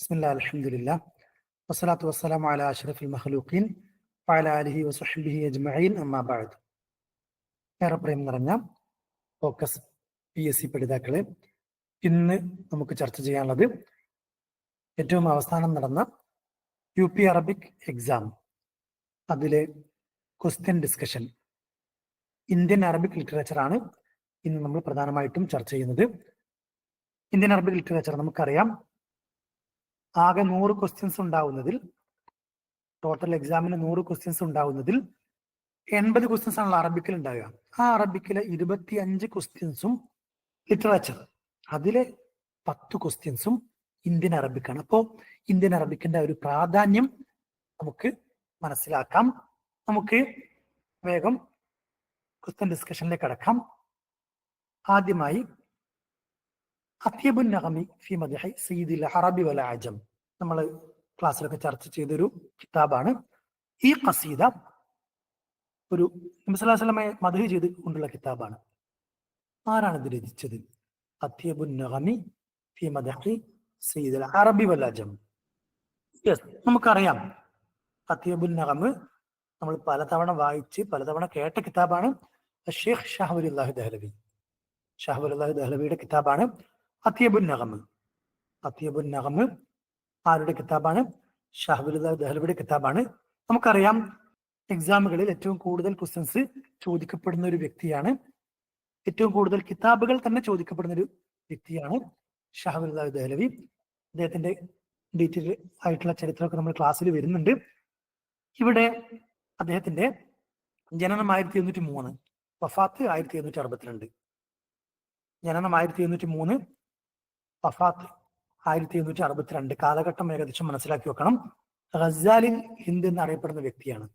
ബിസ്മില്ലാഹിൽ അൽഹംദുലില്ലാഹ് വസ്സലാത്തു വസ്സലാമു അലാ അഷ്റഫിൽ മഖ്ലൂഖീൻ വഅലാ ആലിഹി വസഹ്ബിഹി അജ്മഈൻ അമ്മാ ബഅദ്. ഏറെ പ്രേം നിറഞ്ഞ ഫോക്കസ് PSC പഠിതാക്കളെ, ഇന്ന് നമുക്ക് ചർച്ച ചെയ്യാനുള്ളത് ഏറ്റവും അവസാനം നടന്ന UP അറബിക് എക്സാം, അതിലെ ക്വസ്റ്റ്യൻ ഡിസ്കഷൻ, ഇന്ത്യൻ അറബിക് ലിറ്ററേച്ചറാണ് ഇന്ന് നമ്മൾ പ്രധാനമായിട്ടും ചർച്ച ചെയ്യുന്നത്. ഇന്ത്യൻ അറബിക് ലിറ്ററേച്ചർ നമുക്കറിയാം, ആകെ 100 ക്വസ്റ്റ്യൻസ് ഉണ്ടാവുന്നതിൽ, ടോട്ടൽ എക്സാമിന് 100 ക്വസ്റ്റ്യൻസ് ഉണ്ടാവുന്നതിൽ 80 ക്വസ്റ്റ്യൻസ് ആണല്ലോ അറബിക്കിൽ ഉണ്ടാവുക. ആ അറബിക്കിലെ 25 ക്വസ്റ്റ്യൻസും ലിറ്ററേച്ചർ, അതിലെ 10 ക്വസ്റ്റ്യൻസും ഇന്ത്യൻ അറബിക്കാണ്. അപ്പോൾ ഇന്ത്യൻ അറബിക്കിന്റെ ഒരു പ്രാധാന്യം നമുക്ക് മനസ്സിലാക്കാം. നമുക്ക് വേഗം ക്വസ്റ്റ്യൻ ഡിസ്കഷനിലേക്ക് കടക്കാം. ആദ്യമായി അത്യബുൻ നഗമി ഫി മദ്ഹി സയ്യിദിൽ അറബി വൽ അജം, നമ്മൾ ക്ലാസ്സിലൊക്കെ ചർച്ച ചെയ്തൊരു കിതാബാണ്. ഈ ഖസീദ ഒരു നബി സല്ലല്ലാഹു അലൈഹി വസല്ലമയെ മദ്ഹ് ചെയ്ത് കൊണ്ടുള്ള കിതാബാണ്. ആരാണ് ഇത് രചിച്ചത്? അത്യബുൻ നഗമി ഫി മദ്ഹി സയ്യിദിൽ അറബി വൽ അജം. യെസ്, നമുക്കറിയാം അത്യബുൻ നഗം നമ്മൾ പലതവണ വായിച്ച് പലതവണ കേട്ട കിതാബാണ്. ഷെയ്ഖ് ഷാഹ് വലിയുല്ലാഹി ദഹ്ലവി, ഷാഹ് വലിയുല്ലാഹി ദഹ്ലവിയുടെ കിതാബാണ് അത്യബുൻ നഗം. അത്യബുൻ നഗം ആരുടെ കിതാബാണ്? ഷാഹ് വലിയുല്ലാഹി ദഹ്ലവിയുടെ കിതാബാണ്. നമുക്കറിയാം എക്സാമുകളിൽ ഏറ്റവും കൂടുതൽ ക്വസ്റ്റ്യൻസ് ചോദിക്കപ്പെടുന്ന ഒരു വ്യക്തിയാണ്, ഏറ്റവും കൂടുതൽ കിതാബുകൾ തന്നെ ചോദിക്കപ്പെടുന്ന ഒരു വ്യക്തിയാണ് ഷാഹ് വലിയുല്ലാഹി ദഹ്ലവി. അദ്ദേഹത്തിന്റെ ഡീറ്റെയിൽ ആയിട്ടുള്ള ചരിത്രമൊക്കെ നമ്മൾ ക്ലാസ്സിൽ വരുന്നുണ്ട്. ഇവിടെ അദ്ദേഹത്തിന്റെ ജനനം 1703, വഫാത്ത് 1762. ജനനം 1703, വഫാത്ത് 1762. കാലഘട്ടം ഏകദേശം മനസ്സിലാക്കി വെക്കണം. ഗസാലിൽ ഹിന്ദ് എന്നറിയപ്പെടുന്ന വ്യക്തിയാണ്.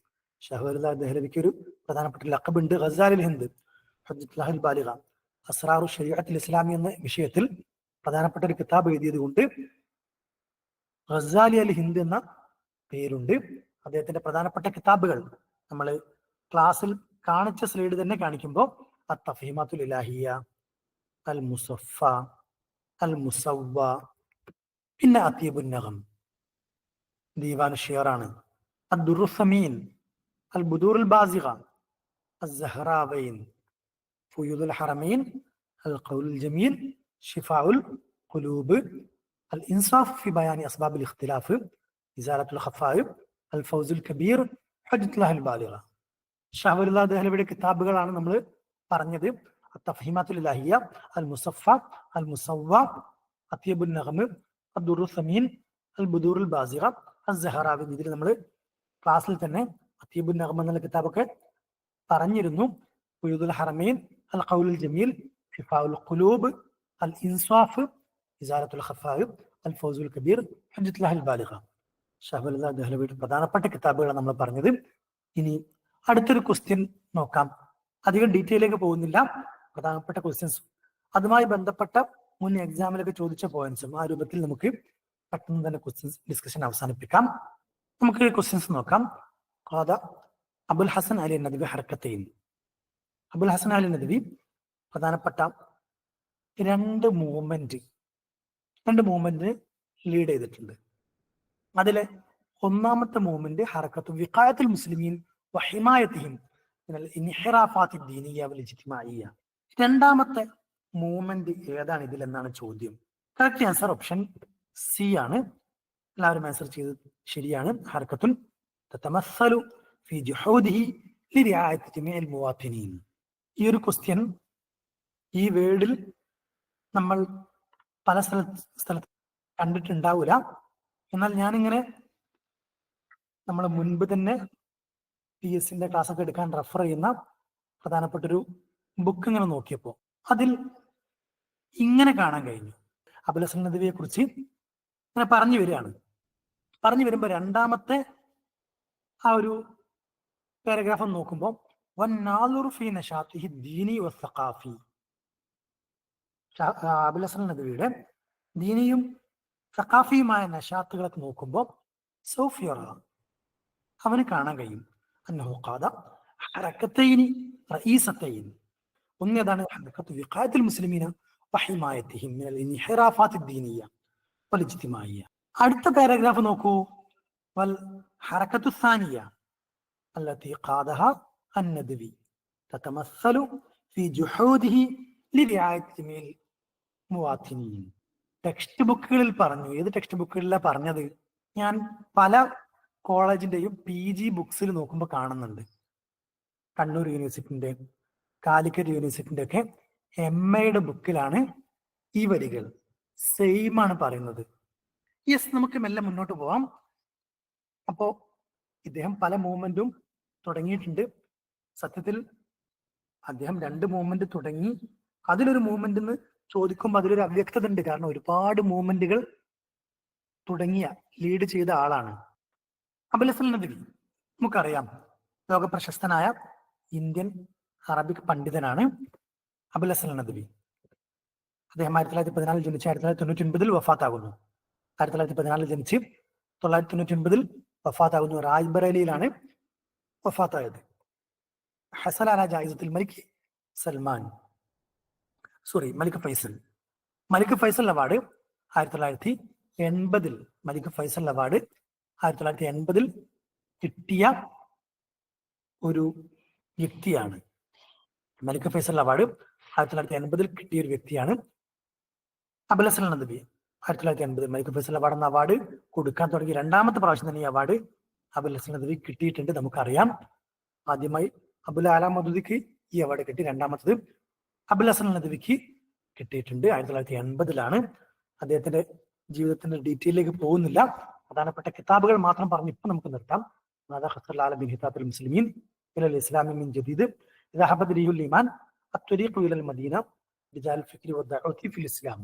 ഷാഹ് വലിയുല്ലാഹി ദഹ്ലവിക്ക് ഒരു പ്രധാനപ്പെട്ട ലഖബുണ്ട്, ഗസാലിൽ ഹിന്ദ്, ഹുജ്ജത്തുൽ ബാലിഗ, അസ്റാറു ശരീഅത്തുൽ ഇസ്ലാമി എന്ന വിഷയത്തിൽ പ്രധാനപ്പെട്ട ഒരു കിതാബ് എഴുതിയത് കൊണ്ട് ഗസാലി അൽ ഹിന്ദ് എന്ന പേരുണ്ട്. അദ്ദേഹത്തിന്റെ പ്രധാനപ്പെട്ട കിതാബുകൾ നമ്മൾ ക്ലാസ്സിൽ കാണിച്ച സ്ലൈഡ് തന്നെ കാണിക്കുമ്പോൾ അത്തഫീമാത്തുൽ ഇലാഹിയ, അൽ മുസഫ, അൽ മുസവ്വ, പിന്നെ അത്യബുൻ നഗം, ദീവാൻ ഷിയറാണ്, അദ്ദുറുസ്സമീൻ, അൽ ബുദൂറുൽ ബാസിഗ, അസ്സഹ്റാവൈൻ, ഫുയൂദുൽ ഹറമൈൻ, അൽ ഖൗലുൽ ജമീൽ, ഷിഫാഉൽ ഖുലൂബ്, അൽ ഇൻസാഫ് ഫി ബയാനി അസ്ബാബിൽ ഇഖ്തിലാഫ്, ഇസാലത്തുൽ ഖഫായിബ്, അൽ ഫൗസുൽ കബീർ, ഹുജ്ജത്തുൽ ബാലിഗ. ഷാഹ് വലിയുല്ലാഹി ദഹ്ലവിയുടെ കിതാബുകളാണ് നമ്മൾ പറഞ്ഞത്. തഫ്ഹീമാത്തുൽ ഇലാഹിയ, അൽ മുസഫ, അൽ മുസവ്വ, അത്യബുൻ നഗം, അദ്ദുറുസ്സമീൻ, അൽ ബുദൂറുൽ ബാസിഗ, അസ്സഹ്റാവി. ഇതിൽ നമ്മൾ ക്ലാസ്സിൽ തന്നെ അത്യബുൻ നഗം എന്നുള്ള കിതാബൊക്കെ പറഞ്ഞിരുന്നു. ഫുയൂദുൽ ഹറമൈൻ, അൽ ഖൗലുൽ ജമീൽ, ഷിഫാഉൽ ഖുലൂബ്, അൽ ഇൻസാഫ്, ഇസാലത്തുൽ ഖഫായിബ്, അൽ ഫൗസുൽ കബീർ, ഹുജ്ജത്തുൽ ബാലിഗ. ഷാഹ് വലിയുല്ലാഹി ദഹ്ലവിയുടെ പ്രധാനപ്പെട്ട കിതാബുകളാണ് നമ്മൾ പറഞ്ഞത്. ഇനി അടുത്തൊരു ക്വസ്റ്റ്യൻ നോക്കാം. അധികം ഡീറ്റെയിലേക്ക് പോകുന്നില്ല, പ്രധാനപ്പെട്ട ക്വസ്റ്റ്യൻസും അതുമായി ബന്ധപ്പെട്ട മുൻ എക്സാമിലൊക്കെ ചോദിച്ച പോയിന്റ്സും ആ രൂപത്തിൽ നമുക്ക് പെട്ടെന്ന് തന്നെ ക്വസ്റ്റ്യൻസ് ഡിസ്കഷൻ അവസാനിപ്പിക്കാം. നമുക്ക് ക്വസ്റ്റ്യൻസ് നോക്കാം. ഖാദ അബുൽ ഹസൻ അലി നദ്വി ഹർക്കത്തൈൻ. അബുൽ ഹസൻ അലി നദ്വി പ്രധാനപ്പെട്ട രണ്ട് മൂവ്മെന്റ് ലീഡ് ചെയ്തിട്ടുണ്ട്. അതിലെ ഒന്നാമത്തെ മൂവ്മെന്റ് ഹറക്കത്തു വിഖായത്തുൽ മുസ്ലിമീൻ വഹിമായത്തിഹിം മിനൽ ഇൻഹിറാഫാത്തി ദീനിയ്യ വൽ ഇജ്തിമാഇയ്യ. രണ്ടാമത്തെ മൂവ്മെന്റ് ഏതാണ് ഇതിലെന്നാണ് ചോദ്യം. കറക്റ്റ് ആൻസർ ഓപ്ഷൻ സി ആണ്. എല്ലാവരും ആൻസർ ചെയ്തത് ശരിയാണ്. ഹർക്കത്തുൻ തതമസ്സലു ഫി ജുഹൂദിഹി ലിറിആയത്തി ജമീഇൽ മുവാത്തിനീൻ. ഈ ഒരു ക്വസ്റ്റ്യൻ ഈ വേർഡിൽ നമ്മൾ പല സ്ഥലത്ത് കണ്ടിട്ടുണ്ടാവില്ല. എന്നാൽ ഞാനിങ്ങനെ നമ്മൾ മുൻപ് തന്നെ PSCന്റെ ക്ലാസ് ഒക്കെ എടുക്കാൻ റെഫർ ചെയ്യുന്ന പ്രധാനപ്പെട്ടൊരു ബുക്ക് ഇങ്ങനെ നോക്കിയപ്പോൾ അതിൽ ഇങ്ങനെ കാണാൻ കഴിഞ്ഞു. അബുൽ ഹസൻ നദ്വിയെ കുറിച്ച് ഇങ്ങനെ പറഞ്ഞു വരികയാണ്. പറഞ്ഞു വരുമ്പോൾ രണ്ടാമത്തെ ആ ഒരു പാരഗ്രാഫ് നോക്കുമ്പോൾ വന്നാളുറു ഫീ നശാത്തിഹി ദീനി വസ്സഖാഫി. അബുൽ ഹസൻ നദ്വിയുടെ ദീനിയും സഖാഫിയുമായ നശാത്തുകളൊക്കെ നോക്കുമ്പോൾ സൗഫിയറ അവന് കാണാൻ കഴിയും. അന്നഹു ഖാദ ഹറക്കത്തൈനി റഈസത്തൈൻ. ഒന്നേതാണ് ഹറക്കത്തു വിഖായത്തുൽ മുസ്ലിമീന വഹിമായത്തിഹിം മിനൽ ഇൻഹിറാഫാത്തി ദീനിയ്യ വൽ ഇജ്തിമാഇയ്യ. അടുത്ത പാരഗ്രാഫ് നോക്കൂ. വൽ ഹറക്കത്തു സാനിയ അല്ലതി ഖാദഹ അന്നദവി തതമസ്സലു ഫി ജുഹൂദിഹി ലിറിആയത്തി ജമീൽ മുവാത്തിനീൻ. ടെക്സ്റ്റ് ബുക്കുകളിൽ പറഞ്ഞു. ഏത് ടെക്സ്റ്റ് ബുക്കുകളിലാണ് പറഞ്ഞത്? ഞാൻ പല കോളേജിന്റെയും PG ബുക്സിൽ നോക്കുമ്പോൾ കാണുന്നുണ്ട്. കണ്ണൂർ യൂണിവേഴ്സിറ്റിന്റെ, കാലിക്കറ്റ് യൂണിവേഴ്സിറ്റിന്റെ ഒക്കെ MAയുടെ ബുക്കിലാണ് ഈ വരികൾ സെയിം ആണ് പറയുന്നത്. യെസ്, നമുക്ക് മെല്ലെ മുന്നോട്ട് പോവാം. അപ്പോ ഇദ്ദേഹം പല മൂവ്മെന്റും തുടങ്ങിയിട്ടുണ്ട്. സത്യത്തിൽ അദ്ദേഹം 2 മൂവ്മെന്റ് തുടങ്ങി. അതിലൊരു മൂവ്മെന്റ് എന്ന് ചോദിക്കുമ്പോൾ അതിലൊരു അവ്യക്തത ഉണ്ട്. കാരണം ഒരുപാട് മൂവ്മെന്റുകൾ തുടങ്ങിയ, ലീഡ് ചെയ്ത ആളാണ് അബുൽ ഹസൻ നദ്വി. നമുക്കറിയാം, ലോകപ്രശസ്തനായ ഇന്ത്യൻ അറബിക് പണ്ഡിതനാണ് അബുൽ ഹസൻ നദ്വി. അദ്ദേഹം 1914 ജനിച്ച് 1999 വഫാത്താകുന്നു. 1914 ജനിച്ച് 1999 വഫാത്താകുന്നു. റായ്ബറേലിയിലാണ് വഫാത്തായത്. ഹസൽ അല ജായിസത്തുൽ മലിക് സൽമാൻ, മലിക് ഫൈസൽ. മലിക് ഫൈസൽ അവാർഡ് 1980 മലിക് ഫൈസൽ അവാർഡ് 1980 കിട്ടിയ ഒരു വ്യക്തിയാണ്. മലിക് ഫൈസൽ അവാർഡ് 1980 കിട്ടിയ ഒരു വ്യക്തിയാണ് അബുൽ ഹസൻ നദ്വി. 1980 മലിക് ഫൈസൽ അവാർഡ് എന്ന അവാർഡ് കൊടുക്കാൻ തുടങ്ങി 2ാമത്തെ പ്രാവശ്യം തന്നെ ഈ അവാർഡ് അബുൽ ഹസൻ നദ്വി കിട്ടിയിട്ടുണ്ട്. നമുക്കറിയാം, ആദ്യമായി അബുൽ ആല മൗദൂദിക്ക് ഈ അവാർഡ് കിട്ടി. 2ാമത്തത് അബുൽ ഹസൻ നദ്വിക്ക് കിട്ടിയിട്ടുണ്ട്. 1980 അദ്ദേഹത്തിന്റെ ജീവിതത്തിന്റെ ഡീറ്റെയിലേക്ക് പോകുന്നില്ല. പ്രധാനപ്പെട്ട കിതാബുകൾ മാത്രം പറഞ്ഞ് ഇപ്പൊ നമുക്ക് നിർത്താം. മുസ്ലിമീൻ ഇലൽ ഇസ്ലാമി മിൻ ജദീദ്, ذهبت ريح الإيمان، الطريق إلى المدينة، رجال الفكر والدعوة في الإسلام.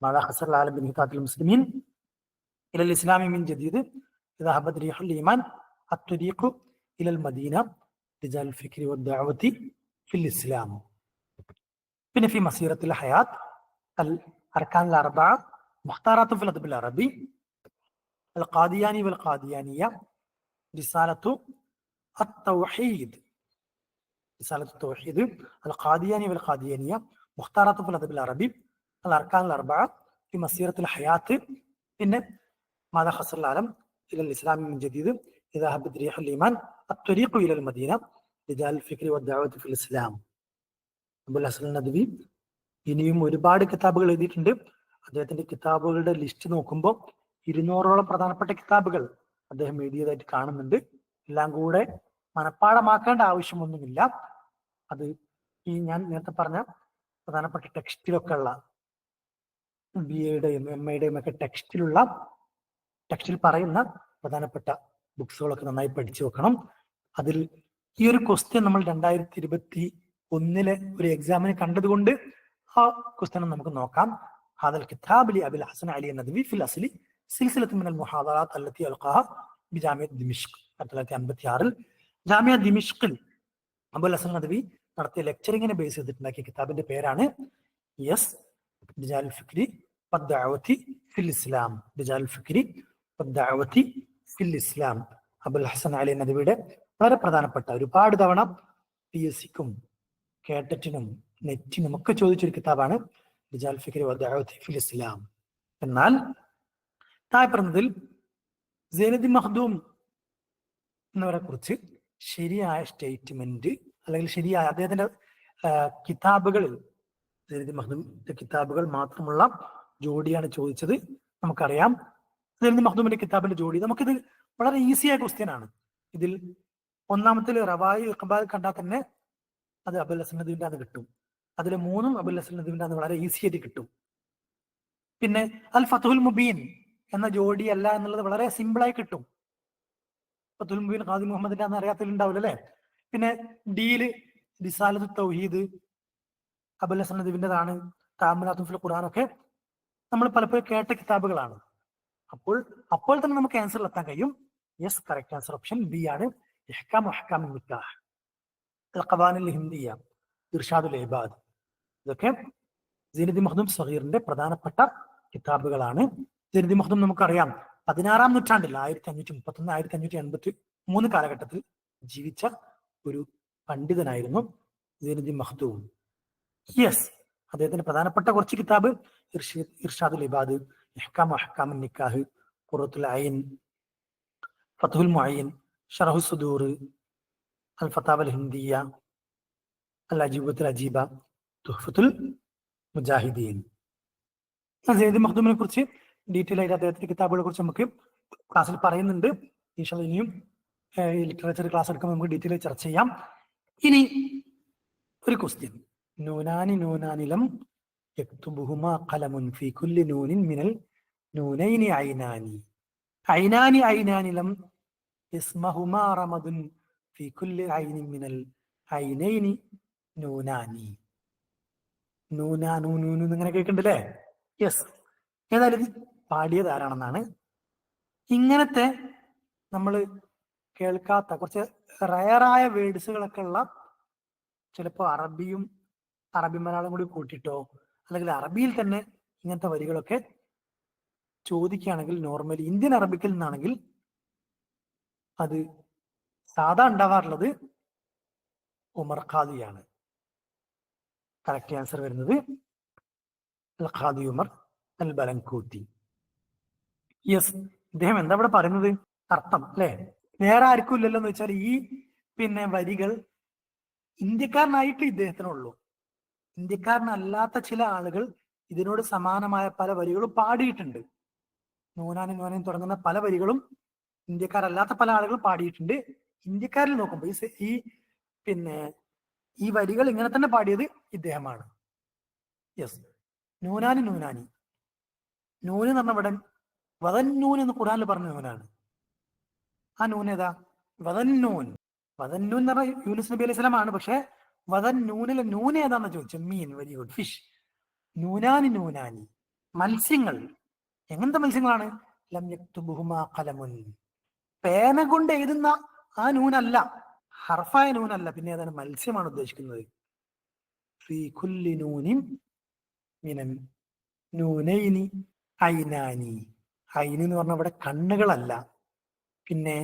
ماذا خسر العالم بانحطاط المسلمين إلى الإسلام من جديد، ذهبت ريح الإيمان، الطريق إلى المدينة، رجال الفكر والدعوة في الإسلام. പിന്നെ في مسيرة الحياة، الأركان الأربعة، مختارات في الأدب العربي، القادياني والقاديانية، رسالة التوحيد، رسالة التوحيد، القادياني والقاديانية، مختارات في الأدب العربي، الأركان الأربعة، في مسيرة الحياة، إن ماذا خسر العالم إلى الإسلام من جديد، إذا هبت ريح الإيمان، الطريق إلى المدينة، رجال الفكر والدعوة في الإسلام. അബുൽ ഹസൻ നദ്വി ഇനിയും ഒരുപാട് കിതാബുകൾ എഴുതിയിട്ടുണ്ട്. അദ്ദേഹത്തിന്റെ കിതാബുകളുടെ ലിസ്റ്റ് നോക്കുമ്പോൾ 200ഓളം പ്രധാനപ്പെട്ട കിതാബുകൾ അദ്ദേഹം എഴുതിയതായിട്ട് കാണുന്നുണ്ട്. എല്ലാം കൂടെ മനഃപ്പാടമാക്കേണ്ട ആവശ്യമൊന്നുമില്ല. അത് ഈ ഞാൻ നേരത്തെ പറഞ്ഞ പ്രധാനപ്പെട്ട ടെക്സ്റ്റിലൊക്കെ ഉള്ള BAയുടെയും MAയുടെയും ഒക്കെ ടെക്സ്റ്റിൽ പറയുന്ന പ്രധാനപ്പെട്ട ബുക്സുകളൊക്കെ നന്നായി പഠിച്ചു വെക്കണം. അതിൽ ഈ ഒരു ക്വസ്റ്റ്യൻ നമ്മൾ 2021 ഒരു എക്സാമിന് കണ്ടതുകൊണ്ട് ആ ക്വസ്റ്റ്യൻ നമുക്ക് നോക്കാം. هذا الكتاب لأبي الحسن علي الندوي في الأصل سلسلة من المحاضرات التي ألقاها بجامعة دمشق. 1956 ജാമിയ ദിമിഷ്കിൽ അബുൽ ഹസൻ നദ്വി നടത്തിയ ലെക്ചറിങ്ങിനെ ബേസ് ചെയ്തിട്ടുണ്ടാക്കിയ കിതാബിന്റെ പേരാണ് റിജാൽ ഫിക്രി വദ്ദഅവതി ഫിൽ ഇസ്ലാം. റിജാൽ ഫിക്രി വദ്ദഅവതി ഫിൽ ഇസ്ലാം. അബുൽ ഹസൻ അലി നദ്വിയുടെ വളരെ പ്രധാനപ്പെട്ട, ഒരുപാട് തവണ PSCക്കും കേട്ടറ്റിനും നെറ്റിനും ഒക്കെ ചോദിച്ചൊരു കിതാബാണ് റിജാൽ ഫിക്രി വദ്ദഅവതി ഫിൽ ഇസ്ലാം. എന്നാൽ താഴെ പറഞ്ഞതിൽ സൈനുദ്ദീൻ മഖ്ദൂം എന്നവരെ കുറിച്ച് ശരിയായ സ്റ്റേറ്റ്മെന്റ് അല്ലെങ്കിൽ ശരിയായ അദ്ദേഹത്തിന്റെ കിതാബുകളിൽ സൈനുദ്ദീൻ മഖ്ദൂമിന്റെ കിതാബുകൾ മാത്രമുള്ള ജോഡിയാണ് ചോദിച്ചത്. നമുക്കറിയാം സൈനുദ്ദീൻ മഖ്ദൂമിന്റെ കിതാബിന്റെ ജോഡി. നമുക്കിത് വളരെ ഈസിയായ ക്വസ്റ്റ്യൻ ആണ്. ഇതിൽ ഒന്നാമത്തിൽ റവായി ഇഖ്ബാൽ കണ്ടാൽ തന്നെ അത് അബുൽ ഹസൻ നദ്വിന്റെ അത് കിട്ടും. അതിൽ 3ഉം അബുൽ ഹസൻ നദ്വിന്റെ അത് വളരെ ഈസി ആയിട്ട് കിട്ടും. പിന്നെ അൽ ഫത്ഹുൽ മുബീൻ എന്ന ജോഡി അല്ല എന്നുള്ളത് വളരെ സിമ്പിളായി കിട്ടും. ഫത്ഹുൽ മുബീൻ ഖാദി മുഹമ്മദിന്റെ അന്ന് അറിയാത്തവരുണ്ടാവില്ല അല്ലെ. പിന്നെ ഡിയില് റിസാലത്തു തൗഹീദ് അബുൽ ഹസൻ നദ്വിന്റേതാണ്. തഅമ്മുലാത്തുൻ ഫിൽ ഖുർആൻ ഒക്കെ നമ്മൾ പലപ്പോഴും കേട്ട കിതാബുകളാണ്. അപ്പോൾ തന്നെ നമുക്ക് ആൻസറിൽ എത്താൻ കഴിയും. Yes, correct answer option B ആണ്. ഇഹ്കാം വഅഹ്കാം നിക്കാഹ്, അൽ ഖവാനിൽ ഹിന്ദിയ, ഇർഷാദുൽ ഇബാദ്, ഇതൊക്കെ സൈനുദ്ദീൻ മഖ്ദൂം സഗീറിന്റെ പ്രധാനപ്പെട്ട കിതാബുകളാണ്. സൈനുദ്ദീൻ മഖ്ദൂം നമുക്കറിയാം 16ാം നൂറ്റാണ്ടിൽ 1531 1583 കാലഘട്ടത്തിൽ ജീവിച്ച ഒരു പണ്ഡിതനായിരുന്നു സൈനുദ്ദീൻ മഖ്ദൂം. യെസ്, അദ്ദേഹത്തിന്റെ പ്രധാനപ്പെട്ട കുറച്ച് കിതാബ് ഇർഷാദുൽ ഇബാദ്, ഇഹ്കാം വഅഹ്കാം നിക്കാഹ്, ഖുറത്തുൽ ഐൻ, ഫത്ഹുൽ മുഈൻ, ശറഹു സുദൂർ, അൽ ഫതാവൽ ഹിന്ദിയ, അൽ അജീബത്തുൽ അജീബ, തുഹ്ഫത്തുൽ മുജാഹിദീൻ. സയ്യിദ് മഖ്ദൂമിനെ കുറിച്ച് ഡീറ്റെയിൽ ആയിട്ട് അദ്ദേഹത്തിന്റെ കിതാബുകളെ കുറിച്ച് നമുക്ക് ക്ലാസ്സിൽ പറയുന്നുണ്ട്. ഇൻഷാ അല്ലാഹ് ഇനിയും ലിറ്ററേച്ചർ ക്ലാസ് എടുക്കുമ്പോൾ നമുക്ക് ഡീറ്റെയിൽ ചർച്ച ചെയ്യാം. ഇനി ഒരു ക്വസ്റ്റ്യൻ, നൂനാനി നൂനാനിലം യക്തുബുഹുമാ ഖലമുൻ ഫീ കുല്ലി നൂനിൻ മിനൽ നൂനൈനി ഐനാനി. ഐനാനി ഐനാനിലം ഇസ്മഹുമാ റമദുൻ ഫീ കുല്ലി ഐനിൻ മിനൽ ഐനൈനി നൂനാനി. നൂനാ നൂനൂന്ന് ഇങ്ങനെ കേൾക്കണ്ടല്ലേ? യെസ്. ഏതായാലും ഇത് പാടിയത് ആരാണെന്നാണ്. ഇങ്ങനത്തെ നമ്മൾ കേൾക്കാത്ത കുറച്ച് റയറായ വേർഡ്സുകളൊക്കെ ഉള്ള, ചിലപ്പോൾ അറബി മലയാളം കൂടി കൂട്ടിയിട്ടോ അല്ലെങ്കിൽ അറബിയിൽ തന്നെ ഇങ്ങനത്തെ വരികളൊക്കെ ചോദിക്കുകയാണെങ്കിൽ, നോർമലി ഇന്ത്യൻ അറബിക്കിൽ നിന്നാണെങ്കിൽ അത് സാധാ ഉണ്ടാവാറുള്ളത് ഉമർ ഖാദിയാണ്. കറക്റ്റ് ആൻസർ വരുന്നത് അൽ ഖാദി ഉമർ അൽ ബലൻകൂത്തി. യെസ്. ഇദ്ദേഹം എന്താ ഇവിടെ പറയുന്നത്? അർത്ഥം അല്ലെ, വേറെ ആർക്കും ഇല്ലല്ലോ എന്ന് വെച്ചാൽ ഈ വരികൾ ഇന്ത്യക്കാരനായിട്ട് ഇദ്ദേഹത്തിനുള്ളൂ. ഇന്ത്യക്കാരനല്ലാത്ത ചില ആളുകൾ ഇതിനോട് സമാനമായ പല വരികളും പാടിയിട്ടുണ്ട്. നൂനാനി നൂനാനി തുടങ്ങുന്ന പല വരികളും ഇന്ത്യക്കാരല്ലാത്ത പല ആളുകൾ പാടിയിട്ടുണ്ട്. ഇന്ത്യക്കാരിൽ നോക്കുമ്പോൾ ഈ വരികൾ ഇങ്ങനെ തന്നെ പാടിയത് ഇദ്ദേഹമാണ്. യെസ്. നൂനാനി നൂനാനി, നൂന് എന്ന് പറഞ്ഞ ഇവിടെ വദന്നൂൻ എന്ന് ഖുർആനിൽ പറഞ്ഞ നൂനാണ്. ആ നൂൻ ഏതാ? വദന്നൂൻ. വദന്നൂൻ എന്ന് പറഞ്ഞ യൂനുസ് നബി അലൈഹി സ്വലാമാണ്. പക്ഷെ വദന്നൂനിലെ നൂൻ ഏതാന്ന് ചോദിച്ചു. മീൻ, വെരി ഗുഡ്, ഫിഷ്. നൂനാനി നൂനാനി, മത്സ്യങ്ങൾ. എങ്ങനത്തെ മത്സ്യങ്ങളാണ്? ലം യക്തുബുഹുമാ ഖലമുൻ, പേന കൊണ്ട് എഴുതുന്ന ആ നൂനല്ല, ഹർഫായ നൂനല്ല. പിന്നെ ഏതാണ്? മത്സ്യമാണ് ഉദ്ദേശിക്കുന്നത്. ഫീ കുല്ലി നൂനിൻ മിനൻ നൂനൈനി ഐനാനി. ഐന് എന്ന് പറഞ്ഞാൽ ഇവിടെ കണ്ണുകളല്ല. പിന്നെ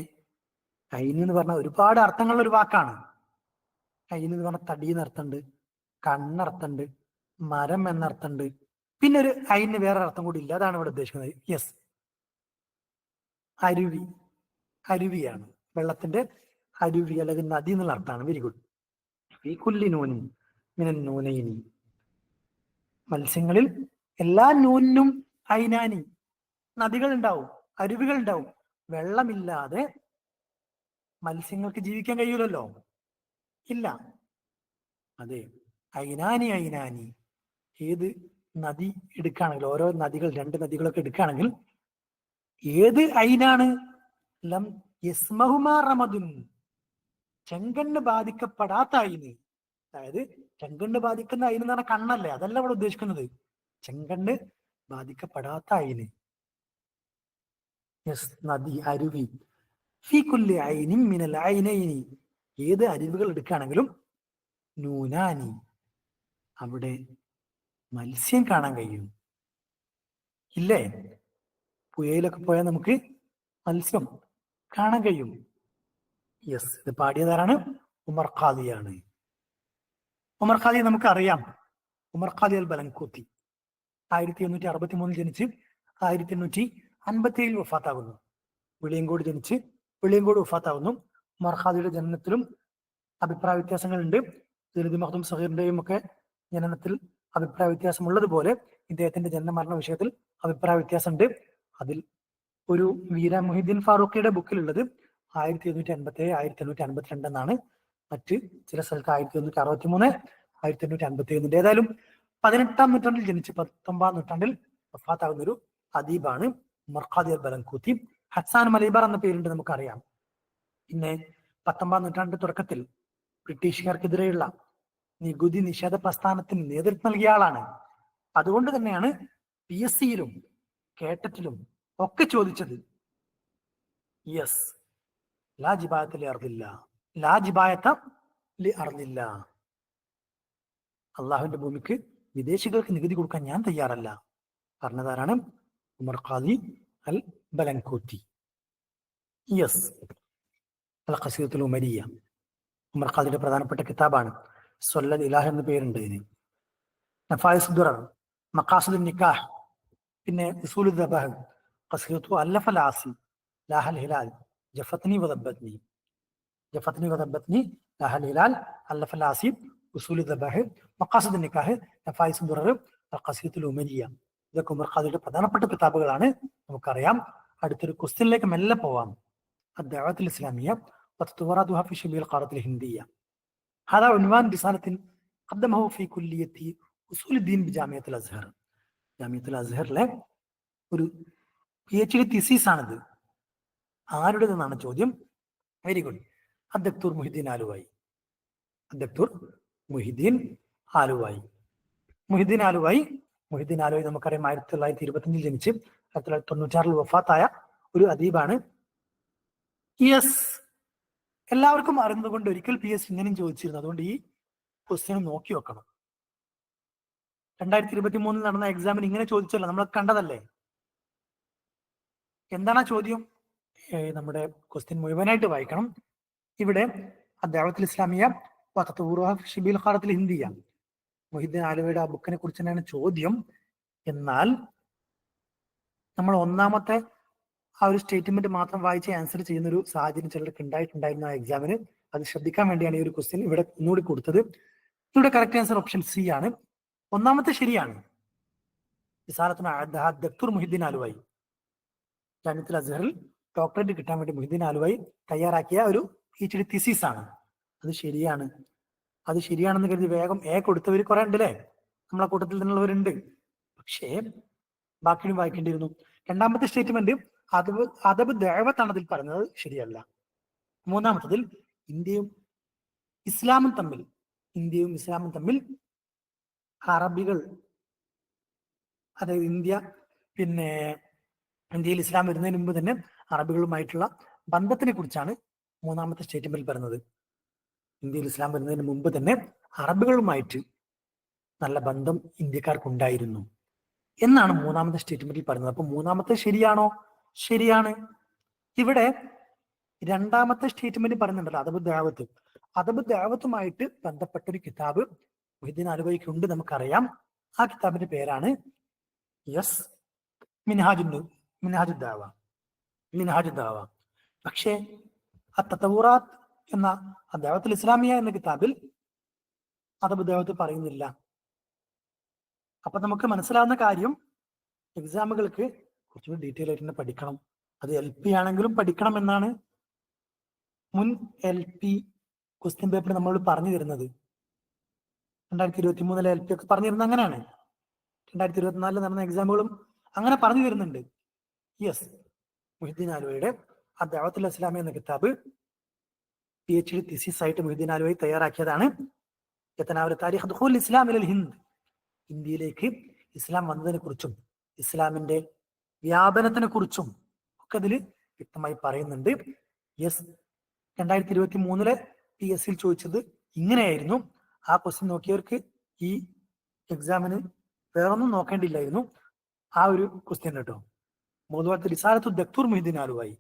ഐന് എന്ന് പറഞ്ഞാൽ ഒരുപാട് അർത്ഥങ്ങളുള്ള ഒരു വാക്കാണ്. ഐന് എന്ന് പറഞ്ഞാൽ തടിയെന്ന് അർത്ഥമുണ്ട്, കണ്ണർത്ഥമുണ്ട്, മരം എന്നർത്ഥമുണ്ട്. പിന്നെ ഒരു ഐന് വേറെ അർത്ഥം കൂടി ഇല്ല. അതാണ് ഇവിടെ ഉദ്ദേശിക്കുന്നത്. യെസ്, അരുവി. അരുവിയാണ്, വെള്ളത്തിന്റെ അരുവി അല്ലെങ്കിൽ നദി എന്നുള്ള അർത്ഥമാണ്. Very good. ഈ കുല്ലി നൂനും മിനൻ നൂനൈനി, മത്സ്യങ്ങളിൽ എല്ലാ നൂനിനും ഐനാനി, നദികൾ ഉണ്ടാവും, അരുവികൾ ഉണ്ടാവും. വെള്ളമില്ലാതെ മത്സ്യങ്ങൾക്ക് ജീവിക്കാൻ കഴിയൂലല്ലോ, ഇല്ല. അതെ, ഐനാനി ഐനാനി. ഏത് നദി എടുക്കുകയാണെങ്കിൽ, ഓരോ നദികൾ, രണ്ട് നദികളൊക്കെ എടുക്കുകയാണെങ്കിൽ ഏത് ഐനാണ്? ലം യസ്മഹുമാ റമദുൻ, ചെങ്കണ്ണ് ബാധിക്കപ്പെടാത്ത ഐന്. അതായത് ചെങ്കണ്ണ് ബാധിക്കുന്ന ഐന് എന്ന് പറഞ്ഞാൽ കണ്ണല്ലേ, അതല്ല ഇവിടെ ഉദ്ദേശിക്കുന്നത്. ചെങ്കണ്ണ് ബാധിക്കപ്പെടാത്ത ഐന്. യെസ്, നദി, അരുവി. ഫീ കുല്ലി ഐനിൻ മിനൽ ഐനൈനി, ഏത് അരുവികൾ എടുക്കുകയാണെങ്കിലും നൂനാനി, അവിടെ മത്സ്യം കാണാൻ കഴിയും. ഇല്ലേ? പുഴയിലൊക്കെ പോയാൽ നമുക്ക് മത്സ്യം കാണാൻ കഴിയും. യെസ്. ഇത് പാടിയതാരാണ്? ഉമർ ഖാദിയാണ്. ഉമർ ഖാദി നമുക്ക് അറിയാം. ഉമർ ഖാദി അൽ ബലൻകൂത്തി 1863 ജനിച്ച് 1857 വഫാത്താകുന്നു. വെളിയങ്കോട് ജനിച്ച് വെളിയങ്കോട് വഫാത്താകുന്നു. ഉമർ ഖാദിയുടെ ജനനത്തിലും അഭിപ്രായ വ്യത്യാസങ്ങളുണ്ട്. സയ്യിദ് മഖ്ദൂം സഗീറിന്റെയും ഒക്കെ ജനനത്തിൽ അഭിപ്രായ വ്യത്യാസമുള്ളതുപോലെ ഇദ്ദേഹത്തിന്റെ ജനന മരണ വിഷയത്തിൽ അഭിപ്രായ വ്യത്യാസമുണ്ട്. അതിൽ ഒരു വീര മുഹിദ്ദീൻ ഫാറൂഖിയുടെ ബുക്കിലുള്ളത് 1887, 1852 എന്നാണ്. മറ്റ് ചില സ്ഥലത്ത് 1863, 1857. ഏതായാലും 18-ാം നൂറ്റാണ്ടിൽ ജനിച്ച് 19-ാം നൂറ്റാണ്ടിൽ വഫാത്താകുന്ന ഒരു അദീബാണ് ഉമർ ഖാദി അൽ ബലൻകൂത്തി. ഹസ്സാൻ മലൈബാർ എന്ന പേരുണ്ട്, നമുക്കറിയാം. പിന്നെ 19-ാം നൂറ്റാണ്ടിന്റെ തുടക്കത്തിൽ ബ്രിട്ടീഷുകാർക്കെതിരെയുള്ള നികുതി നിഷേധ പ്രസ്ഥാനത്തിന് നേതൃത്വം നൽകിയ ആളാണ്. അതുകൊണ്ട് തന്നെയാണ് PSCയിലും കേട്ടറ്റിലും ഒക്കെ ചോദിച്ചത് യെസ്, ലാ ജിബായത്ത് ലി അർദില്ല, ലാ ജിബായത്ത ലി അർദില്ല, അള്ളാഹുവിന്റെ ഭൂമിക്ക് വിദേശികൾക്ക് നികുതി കൊടുക്കാൻ ഞാൻ തയ്യാറല്ല പറഞ്ഞതാരാണ്? ഉമർ ഖാദി അൽ ബലൻകൂത്തി. യെസ്. അൽ ഖസീദത്തുൽ ഉമരിയ ഉമർ ഖാദിയുടെ പ്രധാനപ്പെട്ട കിതാബാണ്. സ്വല്ലൽ ഇലാഹ് എന്ന പേരുണ്ട് ഇതിന്. നഫായിസ് ദുറർ, മഖാസിദുൻ നിക്കാഹ്, പിന്നെ ഉസൂലുൽ ദബാഹ്, ഖസീറത്തു അല്ലഫൽ ആസി ലാഹൽ ഹിലാൽ ജഫത്നി വദബത്നി ജഫത്നി വദബത്നി ലാഹൽ ഹിലാൽ അല്ലഫൽ ആസി ഉസൂലി ദബാഹ് മഖാസിദ് നിക്കാഹ് നഫായിസ് ദുറർ ഖസീറത്തുൽ ഉമരിയ. ഇതൊക്കെ ഉമർ ഖാദിയുടെ പ്രധാനപ്പെട്ട കിതാബുകളാണ്. നമുക്കറിയാം. അടുത്തൊരു ക്വസ്റ്റ്യനിലേക്ക് മെല്ലെ പോവാം. അദ്ദഅവത്തുൽ ഇസ്ലാമിയ വതത്വറാതുഹാ ഫി ശബീൽ ഖാറത്തുൽ ഹിന്ദിയ. هذا عنوان رسالة قدمه في كلية أصول الدين بجامعة الأزهر. ജാമിയത്തുൽ അസ്ഹറിലെ ഒരു PhD തീസീസ് ആണിത്. ആരുടേതെന്നാണ് ചോദ്യം. Very good. അദ്ദക്തൂർ മുഹിദ്ദീൻ ആലുവായി. അദ്ദക്തൂർ മുഹിദ്ദീൻ ആലുവായി. മുഹിദ്ദീൻ ആലുവായി നമുക്കറിയാം 1925 ജനിച്ച് 1996 വഫാത്തായ ഒരു അദീബാണ്. യെസ്, എല്ലാവർക്കും അറിഞ്ഞതുകൊണ്ട് ഒരിക്കൽ PS ഇങ്ങനെയും ചോദിച്ചിരുന്നു. അതുകൊണ്ട് ഈ ക്വസ്റ്റ്യൻ നോക്കി വെക്കണം. 2023 നടന്ന എക്സാമിന് ഇങ്ങനെ ചോദിച്ചല്ലോ, നമ്മൾ കണ്ടതല്ലേ. എന്താണ് ആ ചോദ്യം? നമ്മുടെ ക്വസ്റ്റ്യൻ മുഴുവനായിട്ട് വായിക്കണം. ഇവിടെ അദ്ദഅവത്തുൽ ഇസ്ലാമിയ വതത്വറുഹാ ഫി ശബീൽ ഖാറത്തുൽ ഹിന്ദിയ, മുഹിദ്ദീൻ ആലുവയുടെ ആ ബുക്കിനെ കുറിച്ച് തന്നെയാണ് ചോദ്യം. എന്നാൽ നമ്മൾ ഒന്നാമത്തെ ആ ഒരു സ്റ്റേറ്റ്മെന്റ് മാത്രം വായിച്ച് ആൻസർ ചെയ്യുന്ന ഒരു സാഹചര്യം ചിലർക്ക് ഉണ്ടായിട്ടുണ്ടായിരുന്നു ആ എക്സാമിന്. അത് ശ്രദ്ധിക്കാൻ വേണ്ടിയാണ് ഈ ഒരു ക്വസ്റ്റ്യൻ ഇവിടെ ഒന്നുകൂടി കൊടുത്തത്. ഇവിടെ കറക്റ്റ് ആൻസർ ഓപ്ഷൻ സി ആണ്. ഒന്നാമത്തെ ശരിയാണ്. ദക്തൂർ മുഹിദ്ദീൻ ആലുവായി ജാമിയത്തുൽ അസ്ഹറിൽ ഡോക്ടറേറ്റ് കിട്ടാൻ വേണ്ടി മുഹിദ്ദീൻ ആലുവായി തയ്യാറാക്കിയ ഒരു PhD തീസീസ് ആണ്. അത് ശരിയാണ്. അത് ശരിയാണെന്ന് കരുതി വേഗം കൊടുത്തവർ കുറെ ഉണ്ട് അല്ലേ, നമ്മളെ കൂട്ടത്തിൽ നിന്നുള്ളവരുണ്ട്. പക്ഷേ ബാക്കിയും വായിക്കേണ്ടിയിരുന്നു. രണ്ടാമത്തെ സ്റ്റേറ്റ്മെന്റ് അദബ് ദഅവത്താണ് അതിൽ പറഞ്ഞത്, ശരിയല്ല. മൂന്നാമത്തതിൽ ഇന്ത്യയും ഇസ്ലാമും തമ്മിൽ അറബികൾ, അതായത് ഇന്ത്യയിൽ ഇസ്ലാം വരുന്നതിന് മുമ്പ് തന്നെ അറബികളുമായിട്ടുള്ള ബന്ധത്തിനെ കുറിച്ചാണ് മൂന്നാമത്തെ സ്റ്റേറ്റ്മെന്റിൽ പറയുന്നത്. ഇന്ത്യയിൽ ഇസ്ലാം വരുന്നതിന് മുമ്പ് തന്നെ അറബികളുമായിട്ട് നല്ല ബന്ധം ഇന്ത്യക്കാർക്കുണ്ടായിരുന്നു എന്നാണ് മൂന്നാമത്തെ സ്റ്റേറ്റ്മെന്റിൽ പറയുന്നത്. അപ്പൊ മൂന്നാമത്തെ ശരിയാണോ? ശരിയാണ്. ഇവിടെ രണ്ടാമത്തെ സ്റ്റേറ്റ്മെന്റ് പറയുന്നുണ്ടല്ലോ, അദബ് ദഅവത്തുമായിട്ട് ബന്ധപ്പെട്ട ഒരു കിതാബ് മുഹിദ്ദീൻ ആലുവയ്ക്കുണ്ട്, നമുക്കറിയാം. ആ കിതാബിന്റെ പേരാണ് മിൻഹാജുദ് ദഅവ. പക്ഷേ അത്തതൗറാത്ത് എന്ന അദ്ദഅവത്തുൽ ഇസ്ലാമിയ എന്ന കിതാബിൽ അദബ് ദഅവത്ത് പറയുന്നില്ല. അപ്പൊ നമുക്ക് മനസ്സിലാവുന്ന കാര്യം, എക്സാമുകൾക്ക് കുറച്ചുകൂടി ഡീറ്റെയിൽ ആയിട്ട് തന്നെ പഠിക്കണം. അത് LP ആണെങ്കിലും പഠിക്കണം എന്നാണ് മുൻ LP ക്വസ്റ്റ്യൻ പേപ്പർ നമ്മളോട് പറഞ്ഞു തരുന്നത്. 2023 LP ഒക്കെ പറഞ്ഞിരുന്നത് അങ്ങനെയാണ്. 2024 നടന്ന എക്സാമുകളും അങ്ങനെ പറഞ്ഞു തരുന്നുണ്ട്. യെസ്, മുഹിദ്ദീൻ ആലുവയുടെ അദ്ദഅവത്തുൽ ഇസ്ലാമിയ എന്ന കിതാബ് PhD തീസിസ് ആയിട്ട് മുഹിദ്ദീൻ ആലുവൈ തയ്യാറാക്കിയതാണ്. താരിഖ് ദുഖൂൽ ഇസ്ലാം ഇലൽ ഹിന്ദ്, ഇന്ത്യയിലേക്ക് ഇസ്ലാം വന്നതിനെ കുറിച്ചും ഇസ്ലാമിന്റെ വ്യാപനത്തിനെ കുറിച്ചും ഒക്കെ അതിൽ വ്യക്തമായി പറയുന്നുണ്ട്. യെസ്, 2023 PS ചോദിച്ചത് ഇങ്ങനെയായിരുന്നു. ആ ക്വസ്റ്റ്യൻ നോക്കിയവർക്ക് ഈ എക്സാമിന് വേറൊന്നും നോക്കേണ്ടിയില്ലായിരുന്നു. ആ ഒരു ക്വസ്റ്റ്യൻ കേട്ടോ. മൗദൂഅത്ത് റിസാലത്തു ദക്തൂർ മുഹിദ്ദീൻ ആലുവായി,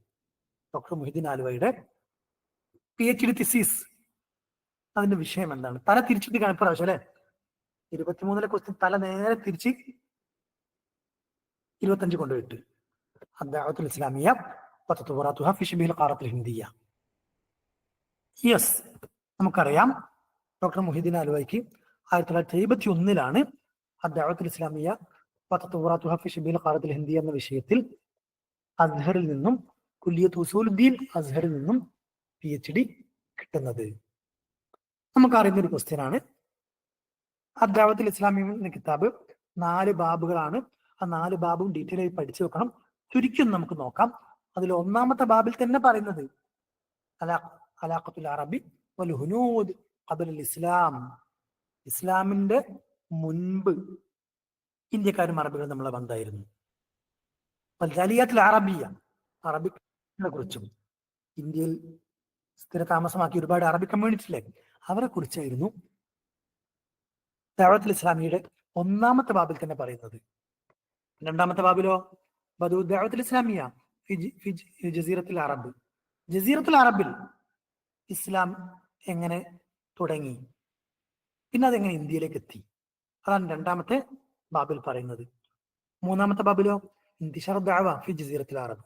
ഡോക്ടർ മുഹിദ്ദീൻ ആലുവയുടെ PhD തീസീസ്. അതിന്റെ വിഷയം എന്താണ്? തല തിരിച്ചിട്ട് പ്രാവശ്യം അല്ലെ, 23 ക്വസ്റ്റ്യൻ തല നേരെ തിരിച്ച് 25 കൊണ്ടുപോയിട്ട് അദ്ദഅവത്തുൽ ഇസ്ലാമിയ വതത്വറാതുഹാ ഫി ശബീൽ ഖാറത്തുൽ ഹിന്ദിയ. യെസ്, നമുക്കറിയാം ഡോക്ടർ മുഹിദ്ദീൻ ആലുവയ്ക്ക് 1971 അദ്ദഅവത്തുൽ ഇസ്ലാമിയ വതത്വറാതുഹാ ഫി ശബീൽ ഖാറത്തുൽ ഹിന്ദിയ എന്ന വിഷയത്തിൽ അസ്ഹറിൽ നിന്നും കുല്ലിയത്ത് ഉസൂലുദ്ദീൻ അസ്ഹറിൽ നിന്നും PhD കിട്ടുന്നത്. നമുക്കറിയുന്ന ഒരു ക്വസ്റ്റ്യൻ ആണ്. അദ്ദഅവത്തുൽ ഇസ്ലാമിയ എന്ന കിതാബ് 4 ബാബുകളാണ്. ആ 4 ബാബും ഡീറ്റെയിൽ ആയി പഠിച്ചു വെക്കണം. ചുരുക്കി നമുക്ക് നോക്കാം. അതിൽ ഒന്നാമത്തെ ബാബിൽ തന്നെ പറയുന്നത് അലാഖത്തുൽ അറബി വൽ ഹുനൂദ് ഖബല ഇസ്ലാം, ഇസ്ലാമിന്റെ മുൻപ് ഇന്ത്യക്കാരും അറബികളും നമ്മളെ ബന്ധമായിരുന്നു. അറബിയ, അറബിനെ കുറിച്ചും ഇന്ത്യയിൽ സ്ഥിര താമസമാക്കി ഒരുപാട് അറബി കമ്മ്യൂണിറ്റിയിലെ അവരെ കുറിച്ചായിരുന്നു ദഅവത്തുൽ ഇസ്ലാമിയുടെ ഒന്നാമത്തെ ബാബിൽ തന്നെ പറയുന്നത്. രണ്ടാമത്തെ ബാബിലോ ദഅവത്തുൽ ഇസ്ലാമിയ ജസീറത്തുൽ അറബ്, ജസീറത്തുൽ അറബിൽ ഇസ്ലാം എങ്ങനെ തുടങ്ങി, പിന്നെ അതെങ്ങനെ ഇന്ത്യയിലേക്ക് എത്തി, അതാണ് രണ്ടാമത്തെ ബാബിൽ പറയുന്നത്. മൂന്നാമത്തെ ബാബിലോ ഇന്തിശാർ ദഅവ ഫി ജസീറത്തുൽ അറബ്,